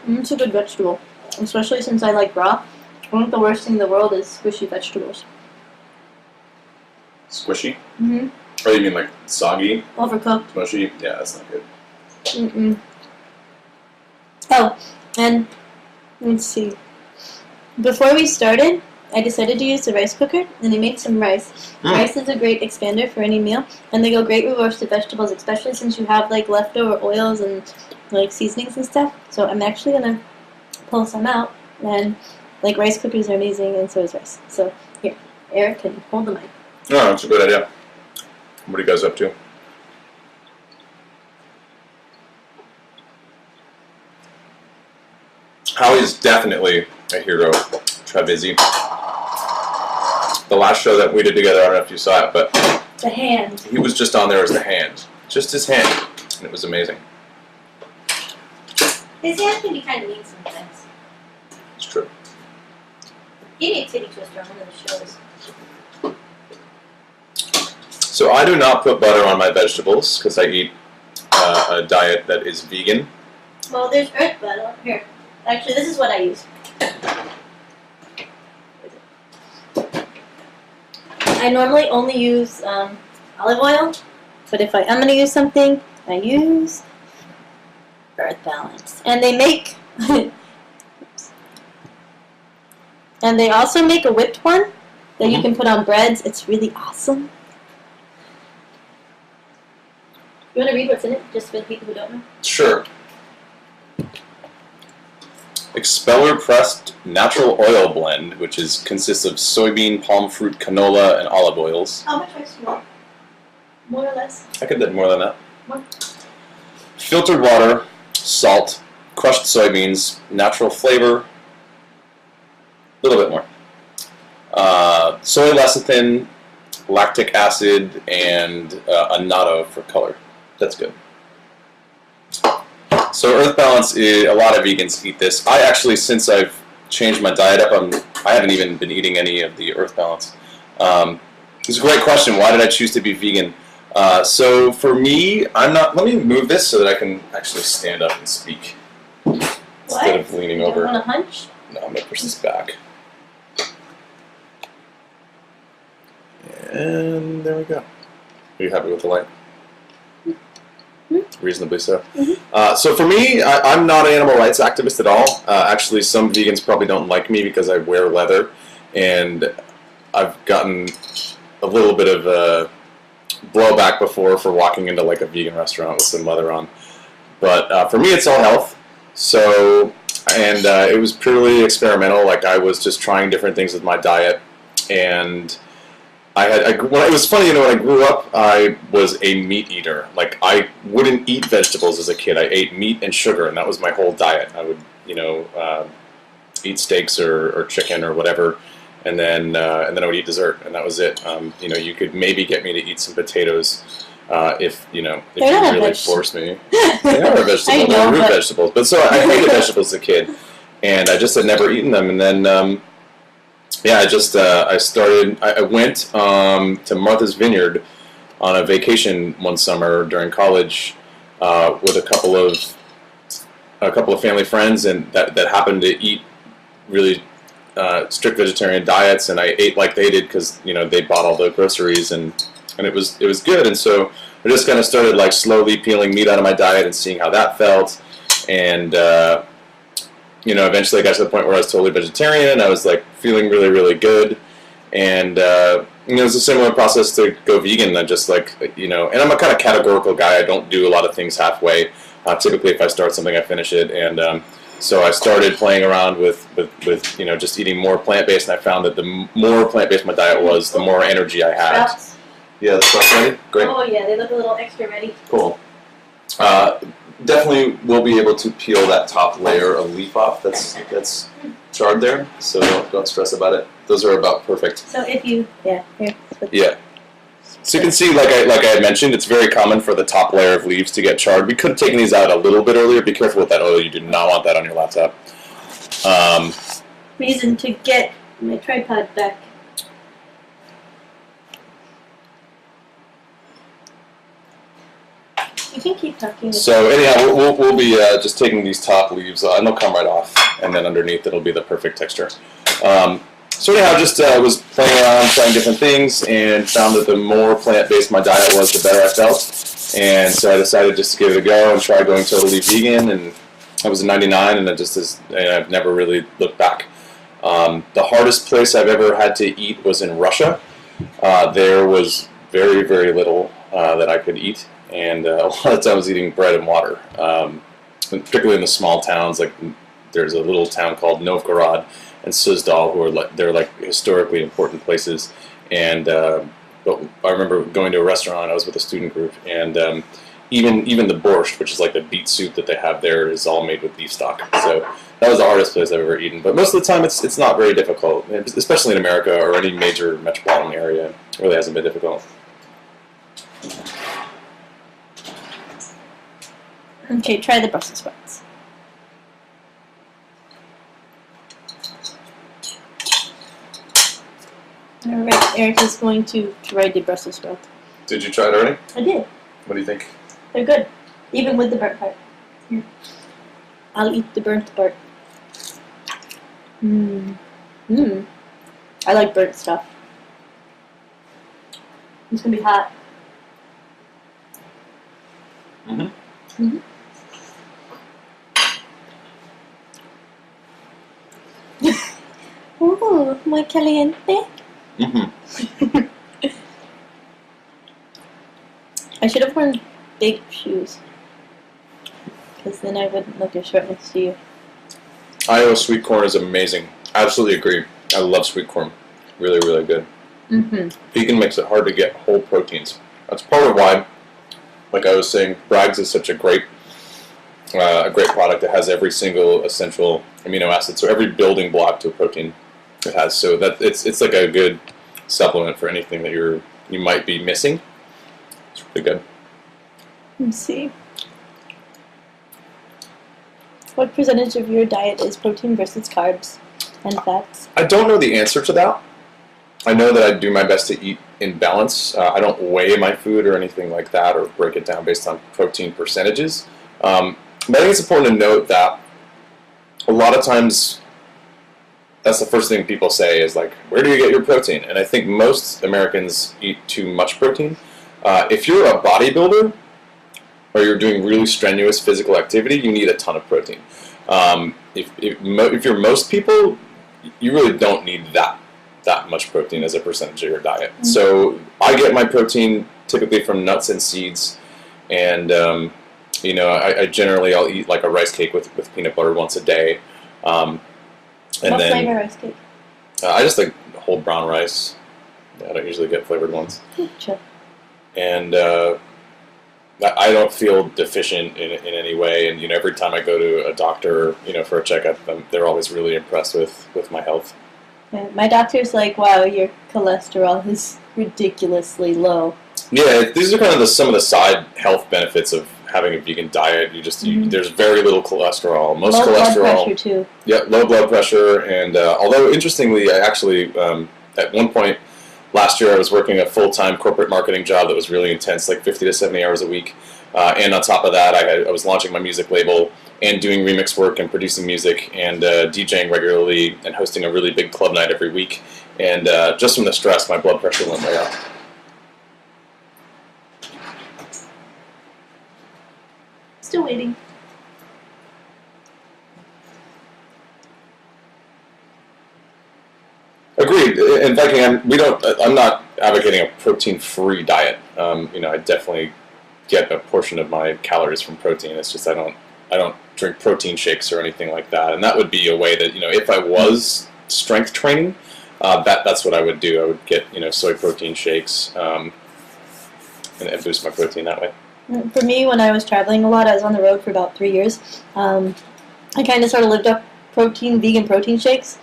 It's a good vegetable. Especially since I like raw. I think the worst thing in the world is squishy vegetables. Squishy? Or you mean like soggy? Overcooked. Mushy? Yeah, that's not good. Oh, and let's see. Before we started, I decided to use the rice cooker, and I made some rice. Rice is a great expander for any meal, and they go great with roasted vegetables, especially since you have like leftover oils and like seasonings and stuff. So I'm actually gonna pull some out, and like rice cookers are amazing, and so is rice. So here, Eric can hold the mic. No, that's a good idea. What are you guys up to? Howie's definitely a hero. Trevizzi. The last show that we did together, I don't know if you saw it, but The hand. he was just on there as the hand. Just his hand. And it was amazing. His hand can be kind of mean sometimes. It's true. He ate titty twister on one of the shows. So I do not put butter on my vegetables because I eat a diet that is vegan. Well, there's earth butter. Here. Actually, this is what I use. I normally only use olive oil, but if I am going to use something, I use Earth Balance. And they make, and they also make a whipped one that you can put on breads. It's really awesome. You want to read what's in it, just for the people who don't know? Sure. Expeller pressed natural oil blend, which consists of soybean, palm fruit, canola, and olive oils. How much rice do you want? More or less? I could do more than that. More. Filtered water, salt, crushed soybeans, natural flavor, A little bit more. Soy lecithin, lactic acid, and annatto for color. That's good. So Earth Balance, a lot of vegans eat this. I actually, since I've changed my diet up, I haven't even been eating any of the Earth Balance. It's a great question. Why did I choose to be vegan? So for me, I'm not. Let me move this so that I can actually stand up and speak instead of leaning over. You want a hunch? No, I'm gonna push this back. And there we go. Are you happy with the light? Reasonably so. So for me, I'm not an animal rights activist at all. Actually, some vegans probably don't like me because I wear leather, and I've gotten a little bit of blowback before for walking into like a vegan restaurant with some leather on. But for me, it's all health. So, and it was purely experimental. Like I was just trying different things with my diet, and it was funny, you know, when I grew up, I was a meat eater. Like, I wouldn't eat vegetables as a kid. I ate meat and sugar, and that was my whole diet. I would, you know, eat steaks or chicken or whatever, and then I would eat dessert, and that was it. You know, you could maybe get me to eat some potatoes if you really forced me. They are a vegetable. They're root vegetables. But so I hated vegetables as a kid, and I just had never eaten them, and then. Yeah, I went to Martha's Vineyard on a vacation one summer during college with a couple of family friends, and that happened to eat really strict vegetarian diets, and I ate like they did because you know they bought all the groceries, and it was good, and so I just kind of started like slowly peeling meat out of my diet and seeing how that felt, and you know, eventually I got to the point where I was totally vegetarian. I was like feeling really, really good, and you know, it was a similar process to go vegan. I just like, you know, and I'm a kind of categorical guy. I don't do a lot of things halfway. Typically, if I start something, I finish it, and so I started playing around with you know just eating more plant-based, and I found that the more plant-based my diet was, the more energy I had. Sprouts. Yeah, the sprouts ready? Great. Oh yeah, they look a little extra ready. Cool. Definitely will be able to peel that top layer of leaf off that's charred there, so don't stress about it. Those are about perfect. So if you, here. Yeah. So you can see, like I had mentioned, it's very common for the top layer of leaves to get charred. We could have taken these out a little bit earlier. Be careful with that oil. You do not want that on your laptop. Reason to get my tripod back. You can keep talking. So anyhow, we'll be just taking these top leaves, and they'll come right off, and then underneath it'll be the perfect texture. So anyhow, just was playing around, trying different things, and found that the more plant-based my diet was, the better I felt. And so I decided just to give it a go and try going totally vegan. And I was in '99, and I've never really looked back. The hardest place I've ever had to eat was in Russia. There was very, very little that I could eat. And a lot of times I was eating bread and water, particularly in the small towns. Like there's a little town called Novgorod and Suzdal, who are they're like historically important places. And but I remember going to a restaurant. I was with a student group, and even the borscht, which is like the beet soup that they have there, is all made with beef stock. So that was the hardest place I've ever eaten. But most of the time, it's not very difficult, especially in America or any major metropolitan area. It really hasn't been difficult. Okay, try the Brussels sprouts. Alright, Eric is going to try the Brussels sprout. Did you try it already? I did. What do you think? They're good, even with the burnt part. Here. I'll eat the burnt part. I like burnt stuff. It's gonna be hot. Ooh, muy caliente. I should have worn big shoes, because then I wouldn't look as short next to you. Iowa sweet corn is amazing. Absolutely agree. I love sweet corn. Really, really good. Vegan makes it hard to get whole proteins. That's part of why, like I was saying, Bragg's is such a great product that has every single essential amino acid, so every building block to a protein It has, so that it's like a good supplement for anything that you might be missing. It's really good. Let's see. What percentage of your diet is protein versus carbs and fats? I don't know the answer to that. I know that I do my best to eat in balance. I don't weigh my food or anything like that, or break it down based on protein percentages. But I think it's important to note that a lot of times that's the first thing people say is like, where do you get your protein? And I think most Americans eat too much protein. If you're a bodybuilder or you're doing really strenuous physical activity, you need a ton of protein. If you're most people, you really don't need that much protein as a percentage of your diet. Mm-hmm. So I get my protein typically from nuts and seeds, and I generally I'll eat like a rice cake with peanut butter once a day. What flavor rice cake? I just like whole brown rice. I don't usually get flavored ones. Sure. And I don't feel deficient in any way. And every time I go to a doctor, for a checkup, they're always really impressed with my health. Yeah, my doctor's like, wow, your cholesterol is ridiculously low. Yeah, these are kind of some of the side health benefits of having a vegan diet. There's very little cholesterol. Most low cholesterol. Blood pressure too. Yeah, low blood pressure. And although interestingly, I actually at one point last year I was working a full-time corporate marketing job that was really intense, like 50 to 70 hours a week. And on top of that, I was launching my music label and doing remix work and producing music and DJing regularly and hosting a really big club night every week. And just from the stress, my blood pressure went way up. Still waiting. Agreed. In Viking, I'm not advocating a protein-free diet. I definitely get a portion of my calories from protein. It's just I don't drink protein shakes or anything like that. And that would be a way that if I was strength training, that's what I would do. I would get soy protein shakes and boost my protein that way. For me, when I was traveling a lot, I was on the road for about 3 years. I kind of sort of lived up vegan protein shakes.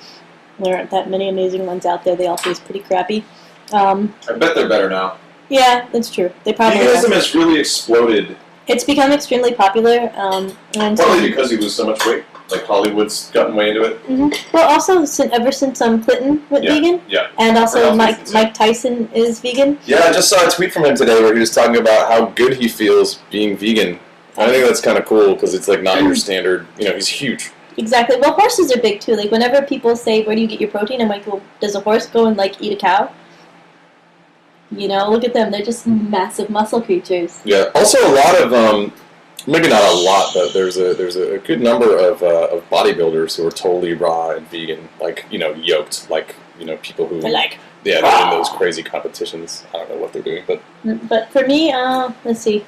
There aren't that many amazing ones out there. They all taste pretty crappy. I bet they're better now. Yeah, that's true. They probably veganism has really exploded. It's become extremely popular. Probably because you lose so much weight. Like Hollywood's gotten way into it. Mm-hmm. Well, also ever since Clinton went vegan. Yeah. And also Mike Tyson is vegan. Yeah, I just saw a tweet from him today where he was talking about how good he feels being vegan. I think that's kind of cool because it's like not your standard. He's huge. Exactly. Well, horses are big too. Like whenever people say, "Where do you get your protein?" I'm like, "Well, does a horse go and like eat a cow?" Look at them. They're just massive muscle creatures. Yeah. Also, a lot of maybe not a lot, but there's a good number of bodybuilders who are totally raw and vegan, like yoked, like people who they're like they're in those crazy competitions. I don't know what they're doing, but for me, let's see.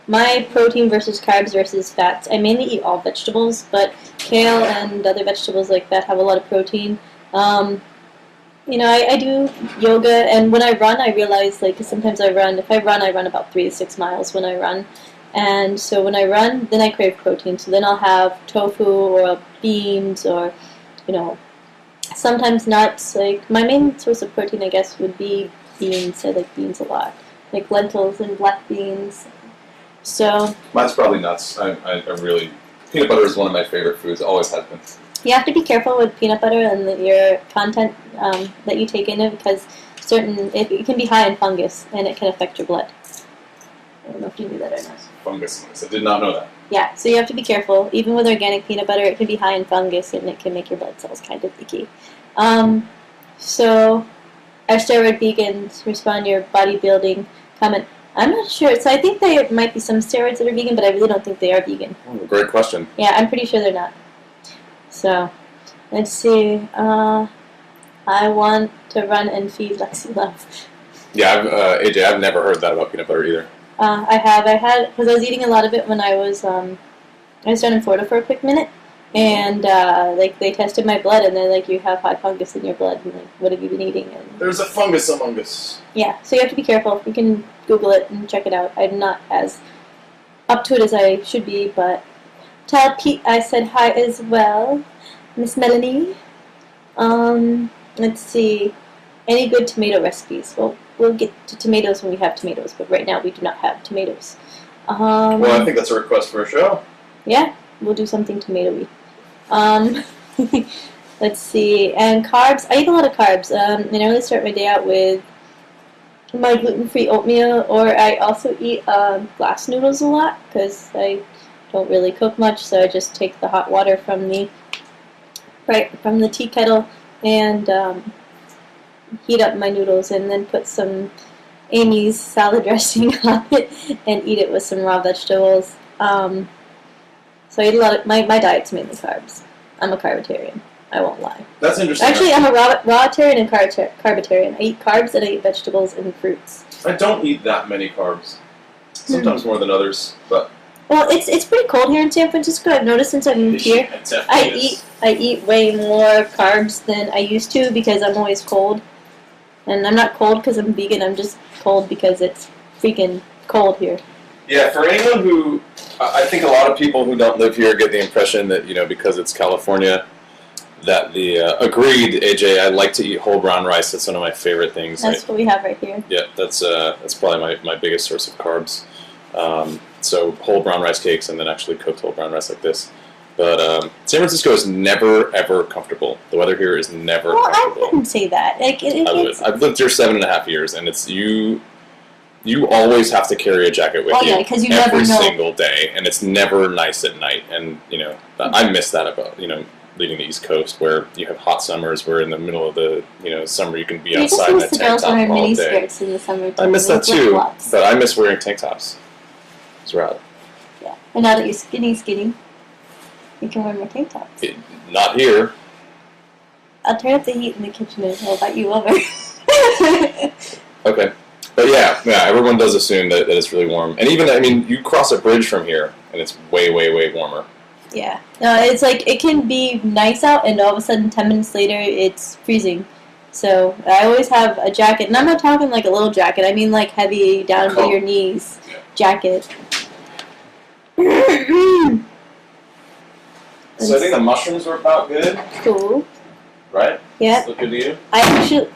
My protein versus carbs versus fats. I mainly eat all vegetables, but kale and other vegetables like that have a lot of protein. I do yoga, and when I run, I realize, cause sometimes I run. If I run about 3 to 6 miles when I run. And so when I run, then I crave protein. So then I'll have tofu or beans or, sometimes nuts. Like my main source of protein, I guess, would be beans. I like beans a lot. Like lentils and black beans. So mine's probably nuts. I really peanut butter is one of my favorite foods. Always has been. You have to be careful with peanut butter and your content that you take in it because it can be high in fungus and it can affect your blood. I don't know if you knew that or not. Fungus. I did not know that. Yeah, so you have to be careful. Even with organic peanut butter, it can be high in fungus and it can make your blood cells kind of leaky. So our steroid vegans respond to your bodybuilding comment. I'm not sure. So I think there might be some steroids that are vegan, but I really don't think they are vegan. Oh, great question. Yeah, I'm pretty sure they're not. So, let's see. I want to run and feed Lexi Love. Yeah, AJ, I've never heard that about peanut butter either. I had, because I was eating a lot of it when I was down in Florida for a quick minute, and they tested my blood, and they're like, you have high fungus in your blood, and like, what have you been eating? And there's a fungus among us. Yeah, so you have to be careful. You can Google it and check it out. I'm not as up to it as I should be, but tell Pete I said hi as well, Miss Melanie. let's see. Any good tomato recipes? Well, we'll get to tomatoes when we have tomatoes, but right now we do not have tomatoes. Well, I think that's a request for a show. Yeah, we'll do something tomatoey. Let's see. And carbs. I eat a lot of carbs. I normally start my day out with my gluten-free oatmeal, or I also eat glass noodles a lot because I don't really cook much, so I just take the hot water from the tea kettle and heat up my noodles and then put some Amy's salad dressing on it and eat it with some raw vegetables. So I eat a lot of, my diet's mainly carbs. I'm a carbitarian. I won't lie. That's interesting. Actually, I'm a rawitarian and carbitarian. I eat carbs and I eat vegetables and fruits. I don't eat that many carbs. Sometimes more than others, but... Well, it's pretty cold here in San Francisco. I've noticed since I moved here. I eat way more carbs than I used to because I'm always cold. And I'm not cold because I'm vegan. I'm just cold because it's freaking cold here. Yeah, for anyone who... I think a lot of people who don't live here get the impression that, you know, because it's California, that the... agreed, AJ, I like to eat whole brown rice. That's one of my favorite things. That's what we have right here. Yeah, that's probably my biggest source of carbs. So whole brown rice cakes and then actually cooked whole brown rice like this. But San Francisco is never, ever comfortable. The weather here is never comfortable. I wouldn't say that. Like, I've lived here 7.5 years, and it's you always have to carry a jacket with you because you every never know. single day, and it's never nice at night. And, you know, I miss that about, you know, leaving the East Coast where you have hot summers where in the middle of the, you know, summer you can be outside in a tank top all day. In the summer I miss that too, but I miss wearing tank tops. It's rad. Yeah, and now that you're skinny, you can wear more tank tops. Not here. I'll turn up the heat in the kitchen and I'll invite you over. Okay. But yeah, everyone does assume that it's really warm. And even, I mean, you cross a bridge from here and it's way, way, way warmer. Yeah. No, it's like it can be nice out and all of a sudden 10 minutes later it's freezing. So I always have a jacket. And I'm not talking like a little jacket. I mean like heavy down to your knees jacket. So I think the mushrooms were about good. Cool. Right? Yeah. Look good to you? I actually...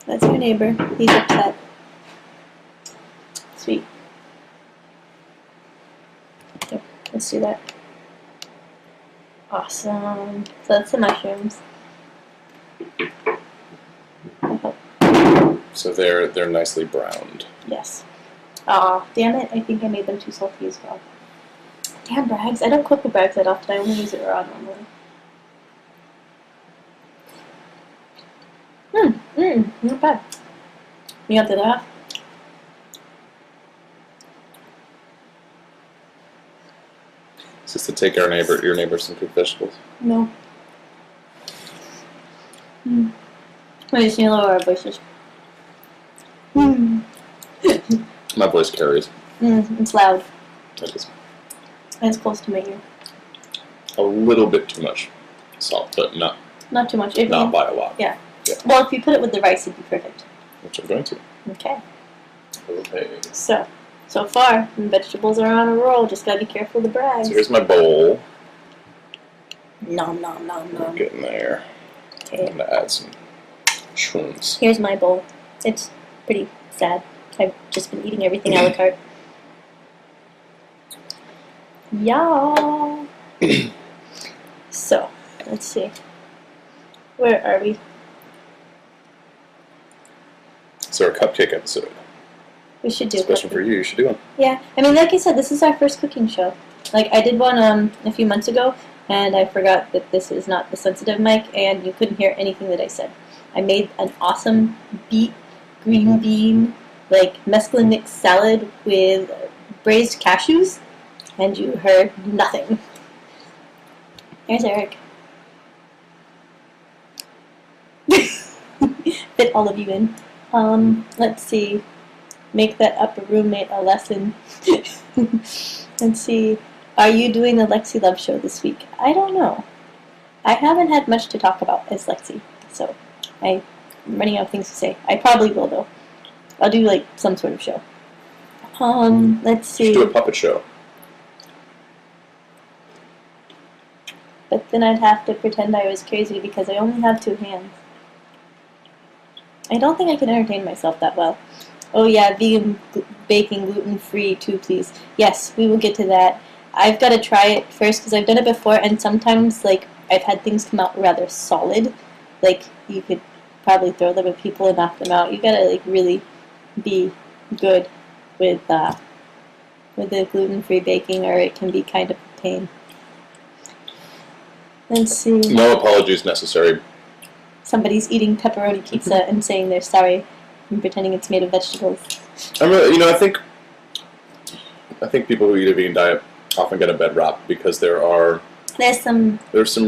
That's your neighbor. He's upset. Sweet. Okay, let's do that. Awesome. So that's the mushrooms. So they're nicely browned. Yes. Aw, damn it. I think I made them too salty as well. Damn, Brags. I don't cook with Brags that often. I only use it raw normally. Not bad. You got the other half? Is this to take your neighbor some cooked vegetables? No. We just need to lower our voices. My voice carries. It's loud. It is. And it's close to my ear. A little bit too much salt, but not too much. Not by a lot. Yeah. Well, if you put it with the rice, it'd be perfect. Which I'm going to. Okay. Okay. So far, the vegetables are on a roll. Just gotta be careful of the Brags. So here's my bowl. Nom nom nom nom. Getting there. Okay. I'm gonna add some shrooms. Here's my bowl. It's pretty sad. I've just been eating everything a la carte. Yeah. So, let's see. Where are we? So our cupcake episode. We should do Special for you. You should do one. Yeah. I mean, like I said, this is our first cooking show. Like, I did one a few months ago, and I forgot that this is not the sensitive mic, and you couldn't hear anything that I said. I made an awesome beet, green bean, like, mesclun mix salad with braised cashews, and you heard nothing. Here's Eric. Fit all of you in. Let's see. Make that upper roommate a lesson. Let's see. Are you doing the Lexi Love show this week? I don't know. I haven't had much to talk about as Lexi, so I'm running out of things to say. I probably will, though. I'll do, like, some sort of show. Let's see. You should do a puppet show. But then I'd have to pretend I was crazy because I only have 2 hands. I don't think I can entertain myself that well. Oh yeah, vegan baking, gluten-free too, please. Yes, we will get to that. I've got to try it first because I've done it before, and sometimes like I've had things come out rather solid. Like you could probably throw them at people and knock them out. You gotta like really be good with the gluten-free baking, or it can be kind of a pain. Let's see. No apologies necessary. Somebody's eating pepperoni pizza and saying they're sorry and pretending it's made of vegetables. I think people who eat a vegan diet often get a bad rap because there's some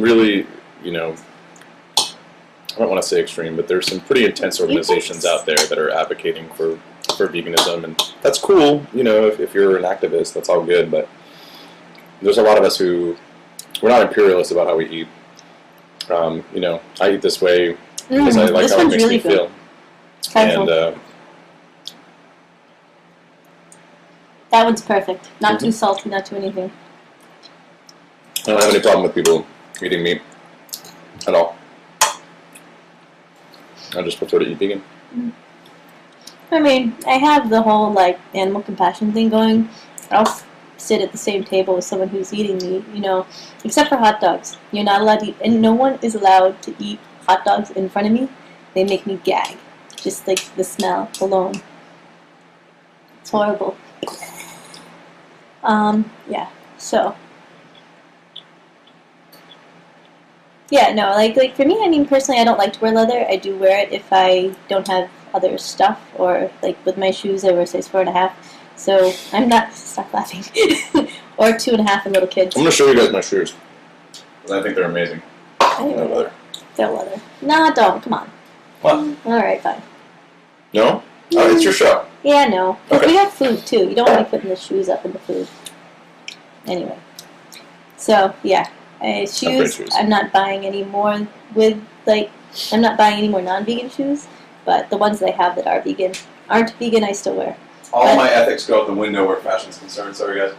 really, I don't want to say extreme, but there's some pretty intense organizations out there that are advocating for veganism, and that's cool. If you're an activist, that's all good. But there's a lot of us who we're not imperialists about how we eat. I eat this way because I like how it makes me feel. And that one's perfect. Not too salty, not too anything. I don't have any problem with people eating meat at all. I just prefer to eat vegan. I mean, I have the whole like animal compassion thing going. I'll sit at the same table with someone who's eating meat, except for hot dogs. You're not allowed to eat, and no one is allowed to eat hot dogs in front of me. They make me gag, just like the smell alone. It's horrible. Yeah. So. Yeah, no, like for me, I mean, personally, I don't like to wear leather. I do wear it if I don't have other stuff, or like with my shoes, I wear size 4.5. So I'm not, stop laughing, or 2.5 in little kids. I'm going to show you guys my shoes. I think they're amazing. They're leather. They're leather. Nah, don't, come on. What? Alright, fine. No? Oh, it's your show. Yeah, no. Because Okay. we have food too. You don't want to be putting the shoes up in the food. Anyway. So, yeah. Shoes, I'm not buying any more I'm not buying any more non-vegan shoes, but the ones that I have that are vegan aren't vegan, I still wear. All my ethics go out the window where fashion's concerned, sorry guys.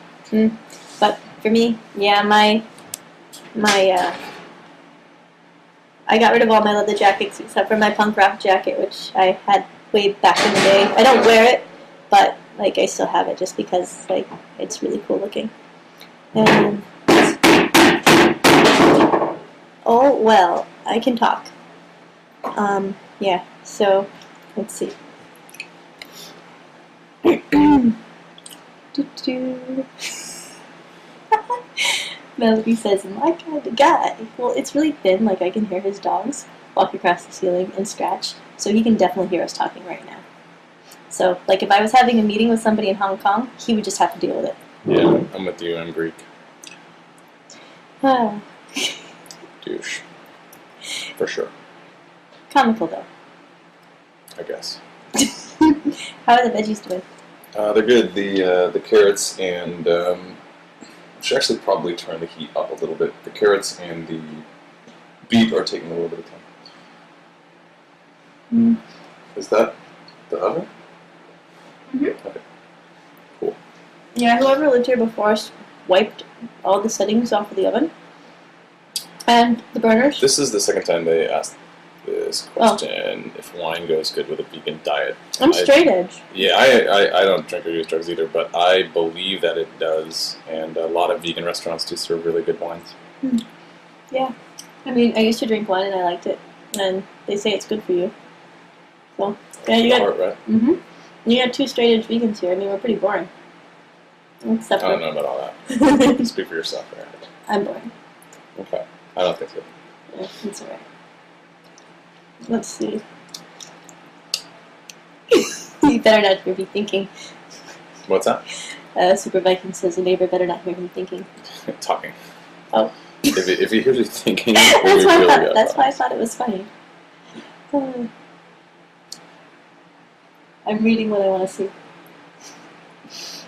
But for me, yeah, I got rid of all my leather jackets except for my punk rock jacket, which I had way back in the day. I don't wear it, but like I still have it just because like it's really cool looking. And oh well, I can talk. Yeah. So let's see. Melody says, "My kind of guy." Well, it's really thin. Like I can hear his dogs walk across the ceiling and scratch, so he can definitely hear us talking right now. So, like, if I was having a meeting with somebody in Hong Kong, he would just have to deal with it. Yeah, I'm with you. I'm Greek. Ah. Douche. For sure. Comical though. I guess. How are the veggies doing? They're good. The carrots and should actually probably turn the heat up a little bit. The carrots and the beet are taking a little bit of time. Is that the oven? Mm-hmm. Okay. Cool. Yeah, whoever lived here before us wiped all the settings off of the oven and the burners. This is the second time they asked this question. If wine goes good with a vegan diet. I'm straight edge. Yeah, I don't drink or use drugs either, but I believe that it does, and a lot of vegan restaurants do serve really good wines. Yeah. I mean, I used to drink wine and I liked it, and they say it's good for you. So, yeah, you got... Right? You got 2 straight edge vegans here. I mean, we're pretty boring. Except I don't know about all that. Speak for yourself, right? I'm boring. Okay. I don't think so. Yeah, it's alright. Let's see. You better not hear me thinking. What's that? Super Viking says the neighbor better not hear him thinking. Talking. Oh. If he hears you thinking, that's why I thought it was funny. I'm reading what I want to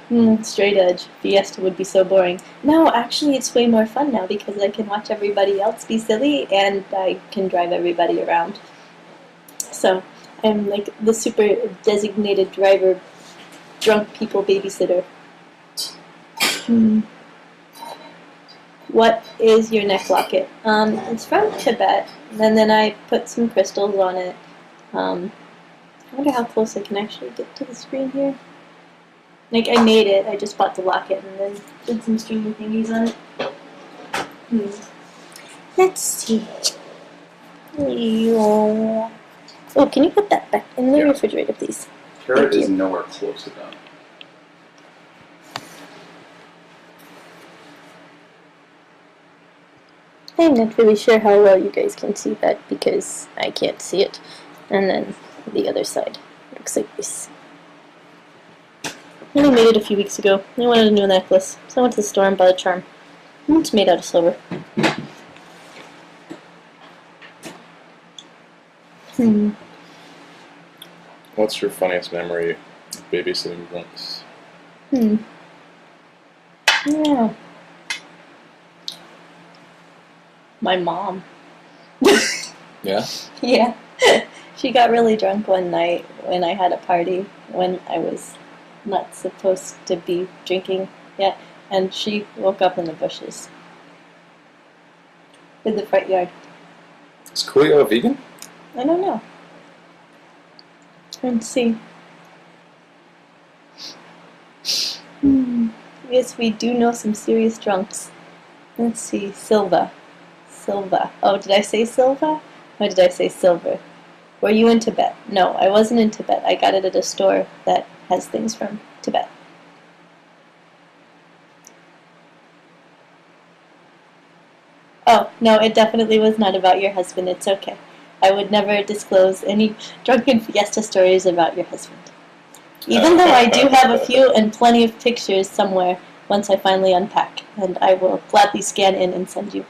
see. Straight edge. Fiesta would be so boring. No, actually, it's way more fun now because I can watch everybody else be silly and I can drive everybody around. So, I'm like the super designated driver, drunk people babysitter. What is your neck locket? It's from Tibet, and then I put some crystals on it. wonder how close I can actually get to the screen here. Like, I made it, I just bought the locket and then did some streaming thingies on it. Let's see. Oh, can you put that back in the refrigerator, please? Carrot is nowhere close to done. I'm not really sure how well you guys can see that because I can't see it. And then the other side looks like this. I only made it a few weeks ago. I wanted a new necklace, so I went to the store and bought a charm. It's made out of silver. What's your funniest memory of babysitting drunks? Yeah. My mom. Yeah? Yeah. She got really drunk one night when I had a party when I was not supposed to be drinking yet, and she woke up in the bushes in the front yard. Is Coolio a vegan? I don't know. Let's see. Yes, we do know some serious drunks. Let's see. Silva. Oh, did I say Silva? Or did I say silver? Were you in Tibet? No, I wasn't in Tibet. I got it at a store that has things from Tibet. Oh, no, it definitely was not about your husband. It's okay. I would never disclose any drunken fiesta stories about your husband. Even though I do have a few and plenty of pictures somewhere once I finally unpack, and I will gladly scan in and send you.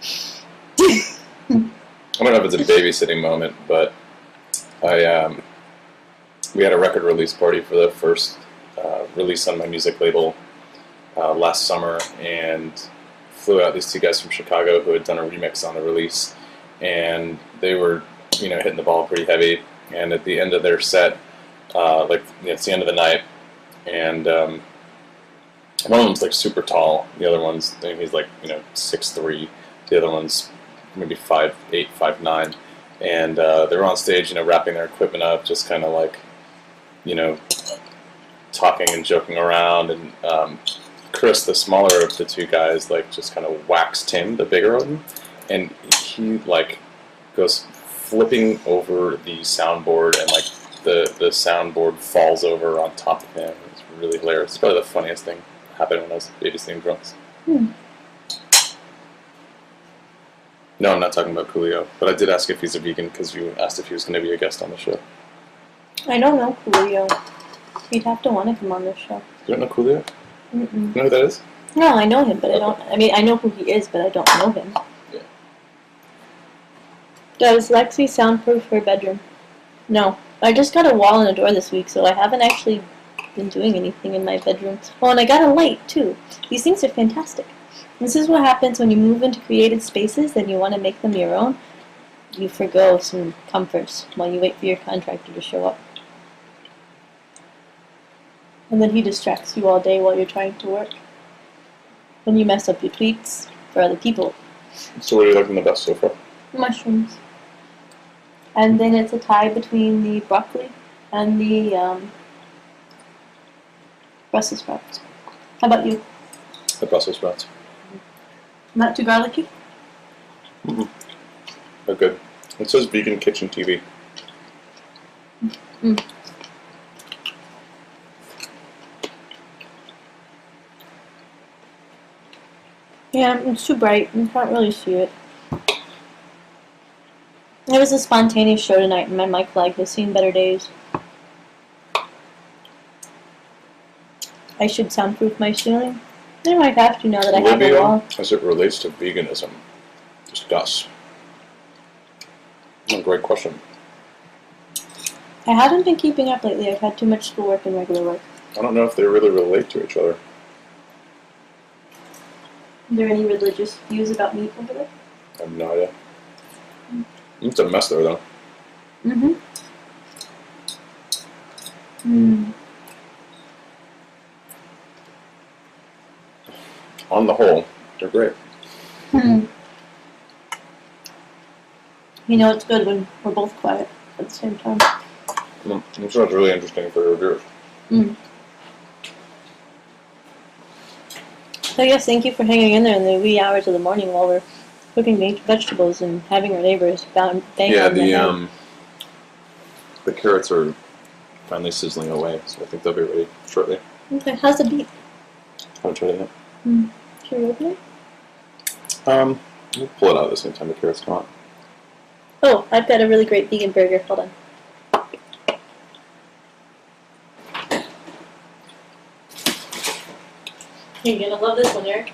I don't know if it's a babysitting moment, but we had a record release party for the first release on my music label last summer, and flew out these two guys from Chicago who had done a remix on the release, and they were, hitting the ball pretty heavy. And at the end of their set, it's the end of the night, and one of them's like super tall. The other one's, he's like 6'3". The other one's maybe 5'8", 5'9", and they were on stage, wrapping their equipment up, just kind of like, talking and joking around, and Chris, the smaller of the two guys, like just kind of waxed him, the bigger of them, and he like goes flipping over the soundboard, and like the soundboard falls over on top of him. It's really hilarious. It's probably the funniest thing that happened when I was babysitting drunks. No, I'm not talking about Coolio, but I did ask if he's a vegan because you asked if he was going to be a guest on the show. I don't know Coolio. He'd have to want to come on this show. You don't know Coolio? You know who that is? No, I know him, but I don't. I mean, I know who he is, but I don't know him. Yeah. Does Lexi soundproof her bedroom? No. I just got a wall and a door this week, so I haven't actually been doing anything in my bedroom. Oh, and I got a light, too. These things are fantastic. This is what happens when you move into created spaces and you want to make them your own. You forgo some comforts while you wait for your contractor to show up. And then he distracts you all day while you're trying to work. When you mess up your tweets for other people. So what are you liking the best so far? Mushrooms. And then it's a tie between the broccoli and the Brussels sprouts. How about you? The Brussels sprouts. Not too garlicky? They're good. It says vegan kitchen TV. Yeah, it's too bright. You can't really see it. It was a spontaneous show tonight, and my mic lag has seen better days. I should soundproof my ceiling. I might have to now that I have a wall. As it relates to veganism, discuss. Oh, great question. I haven't been keeping up lately. I've had too much schoolwork and regular work. I don't know if they really relate to each other. Are there any religious views about meat over there? I have no idea. It's a mess there, though. On the whole, they're great. You know it's good when we're both quiet at the same time. I'm sure it's really interesting for reviewers. Mm. So yes, thank you for hanging in there in the wee hours of the morning while we're cooking vegetables and having our neighbors bang Yeah, on the head. the carrots are finally sizzling away, so I think they'll be ready shortly. Okay, how's the beef? Haven't tried it yet. Can you open it? We'll pull it out at the same time the carrots come out. Oh, I've got a really great vegan burger. Hold on. You're gonna love this one, Eric.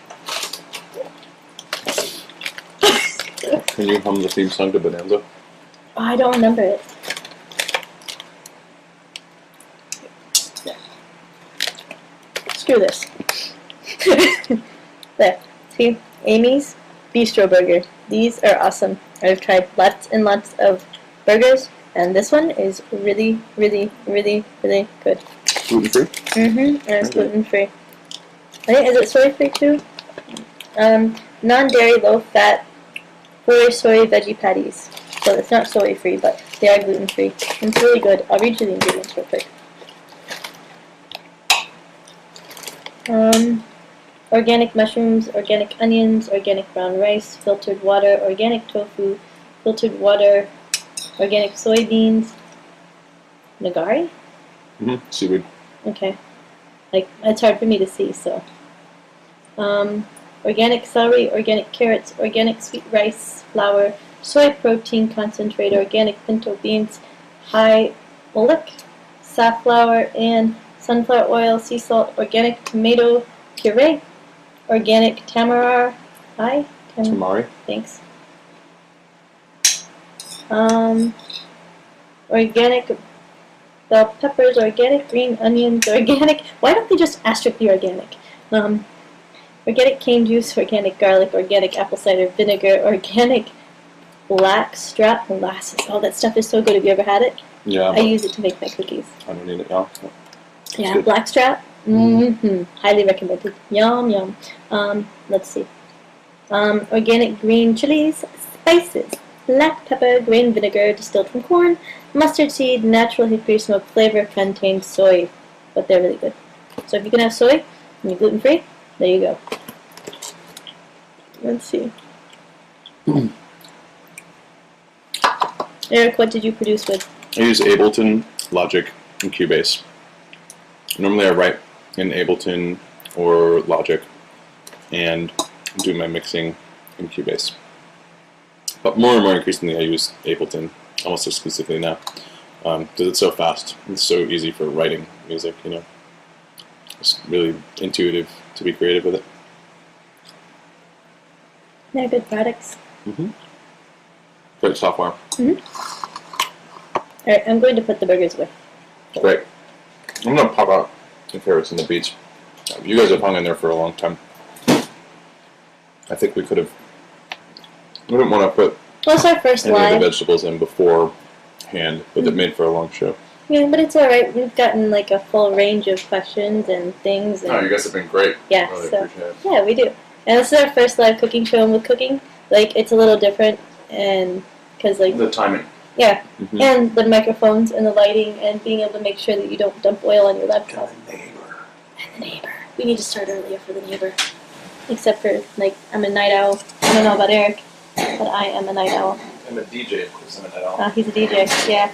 Can you hum the theme song to Bonanza? Oh, I don't remember it. Screw this. There. See? Amy's Bistro Burger. These are awesome. I've tried lots and lots of burgers, and this one is really, really, really, really good. Gluten-free? And it's gluten-free. I think, is it soy-free too? Non-dairy, low-fat, fully soy veggie patties. So it's not soy-free, but they are gluten-free. It's really good. I'll read you the ingredients real quick. Organic mushrooms, organic onions, organic brown rice, filtered water, organic tofu, filtered water, organic soybeans, nagari? Seaweed. Okay. Like, it's hard for me to see, so. Organic celery, organic carrots, organic sweet rice, flour, soy protein concentrate, organic pinto beans, high oleic, safflower, and sunflower oil, sea salt, organic tomato puree, organic tamari. Tamari. Thanks. Organic bell peppers, organic green onions, organic. Why don't they just asterisk the organic? Organic cane juice, organic garlic, organic apple cider vinegar, organic blackstrap molasses. Oh, that stuff is so good. Have you ever had it? Yeah. I use it to make my cookies. I don't need it now. Yeah, good. blackstrap. Highly recommended. Yum, yum. Let's see. Organic green chilies, spices, black pepper, grain vinegar distilled from corn, mustard seed, natural hickory smoke flavor, contains soy. But they're really good. So if you can have soy and you're gluten-free, there you go. Let's see. Eric, what did you produce with? I use Ableton, Logic, and Cubase. Normally I write in Ableton or Logic and do my mixing in Cubase. But more and more increasingly I use Ableton almost exclusively now because it's so fast. It's so easy for writing music, you know. It's really intuitive to be creative with it. They're good products. Great software. Alright, I'm going to put the burgers away. Great. I'm going to pop out the carrots and the beets. You guys have hung in there for a long time. I think we didn't want to put Well, it's our first any of live. the vegetables in beforehand, but it made for a long show. Yeah, but it's alright. We've gotten like a full range of questions and things. And, No, you guys have been great. Yeah, Really so appreciate it. yeah, we do. And this is our first live cooking show, and with cooking, like, it's a little different, and because like The timing. yeah, and the microphones and the lighting and being able to make sure that you don't dump oil on your laptop. And the neighbor. And the neighbor. We need to start earlier for the neighbor. Except for, like, I'm a night owl. I don't know about Eric, but I am a night owl. I'm a DJ, of course. I'm a night owl. He's a DJ, yeah.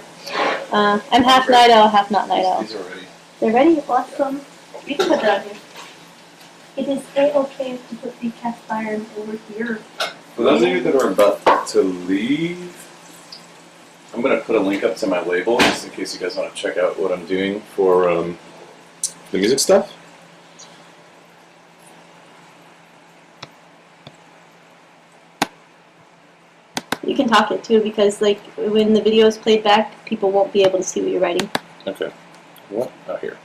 I'm half night owl, half not night owl. These are ready. They're ready? Awesome. You can put that on here. It is a-okay to put the cast iron over here. For those of you that are about to leave, I'm going to put a link up to my label just in case you guys want to check out what I'm doing for the music stuff. You can talk it too, because like when the video is played back, people won't be able to see what you're writing. Okay. What? Oh, here.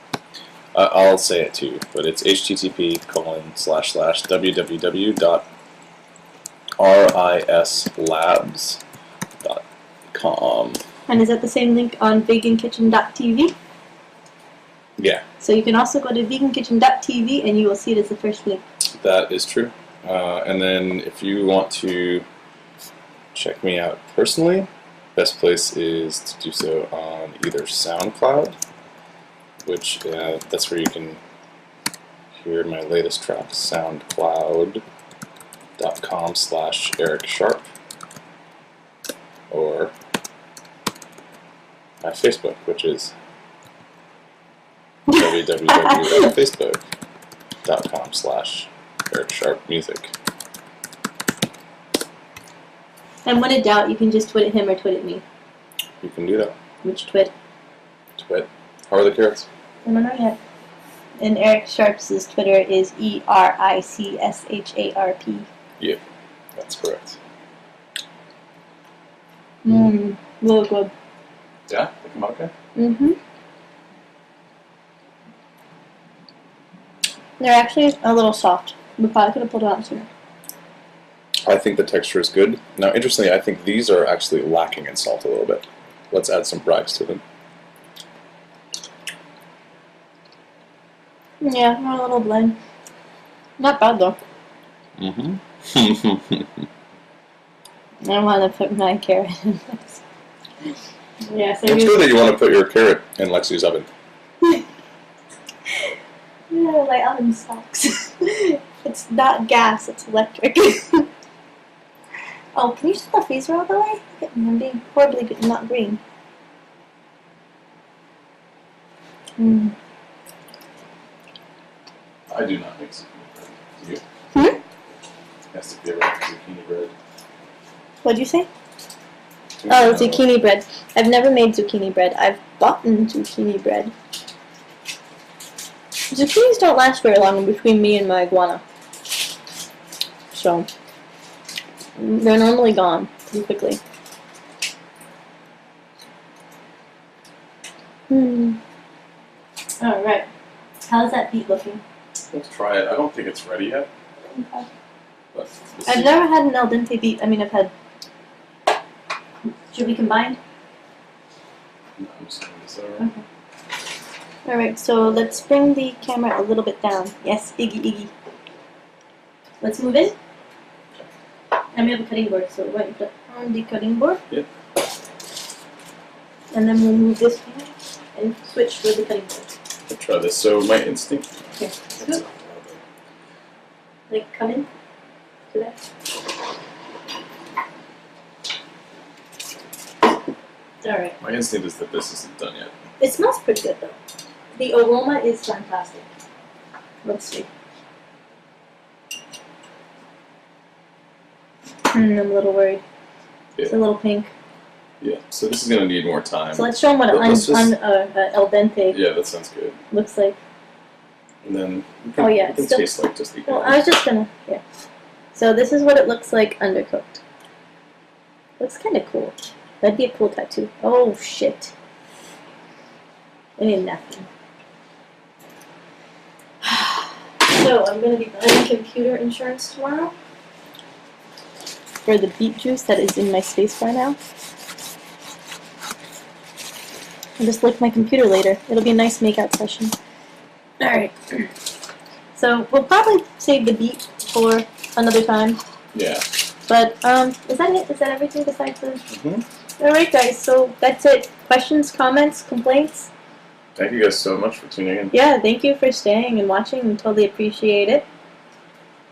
I'll say it too, but it's http://www.rislabs.com. And is that the same link on vegankitchen.tv? Yeah, So you can also go to vegankitchen.tv and you will see it as the first link. that is true. And then if you want to check me out personally, best place is to do so on either SoundCloud, which that's where you can hear my latest track, soundcloud.com/Eric Sharp, or my Facebook, which is www.facebook.com/Eric Sharp Music. And when in doubt, you can just twit at him or twit at me. You can do that. Which twit? Twit. How are the carrots? I don't know yet. And Eric Sharp's Twitter is ERICSHARP. Yeah, that's correct. Really good. Yeah, they come out okay. They're actually a little soft. We probably could have pulled it out sooner. I think the texture is good. Now, interestingly, I think these are actually lacking in salt a little bit. Let's add some bribes to them. Yeah, a little blend. Not bad though. I want to put my carrot in this. Yeah, so It's good that you want to put your carrot in Lexi's oven. Yeah, my oven sucks. It's not gas, it's electric. Oh, can you shut the freezer all the way? I'm being horribly good, not green. I do not make zucchini bread. Do you? Yes, if you ever make zucchini bread. What'd you say? Oh, zucchini bread. I've never made zucchini bread. I've bought zucchini bread. Zucchinis don't last very long between me and my iguana. So, they're normally gone pretty quickly. Alright. How's that beet looking? Let's try it. I don't think it's ready yet. Okay. But I've never had an al dente beet. I mean, I've had... Should we combine? No, I'm just going this over. Okay. Alright, so let's bring the camera a little bit down. Yes, Iggy. Let's move in. And we have a cutting board, so we're going to put on the cutting board. Yep. And then we'll move this way and switch with the cutting board. Let's try this. So my instinct... Okay. Good. Like, come in to that. Alright. My instinct is that this isn't done yet. It smells pretty good, though. The aroma is fantastic. Let's see. I'm a little worried. Yeah. It's a little pink. Yeah, so this is going to need more time. So let's show them what al dente Yeah, that sounds good. looks like. And then it Oh, yeah, can still- taste like just the Well, I was just gonna, yeah. So this is what it looks like undercooked. Looks kind of cool. That'd be a cool tattoo. Oh, shit. I need a napkin. So I'm going to be buying computer insurance tomorrow for the beet juice that is in my space bar now. I'll just lick my computer later. It'll be a nice makeout session. Alright. So we'll probably save the beet for another time. Yeah. But is that it? Is that everything besides the... Mm-hmm. Alright guys, so that's it. Questions, comments, complaints? Thank you guys so much for tuning in. Yeah, thank you for staying and watching. We totally appreciate it.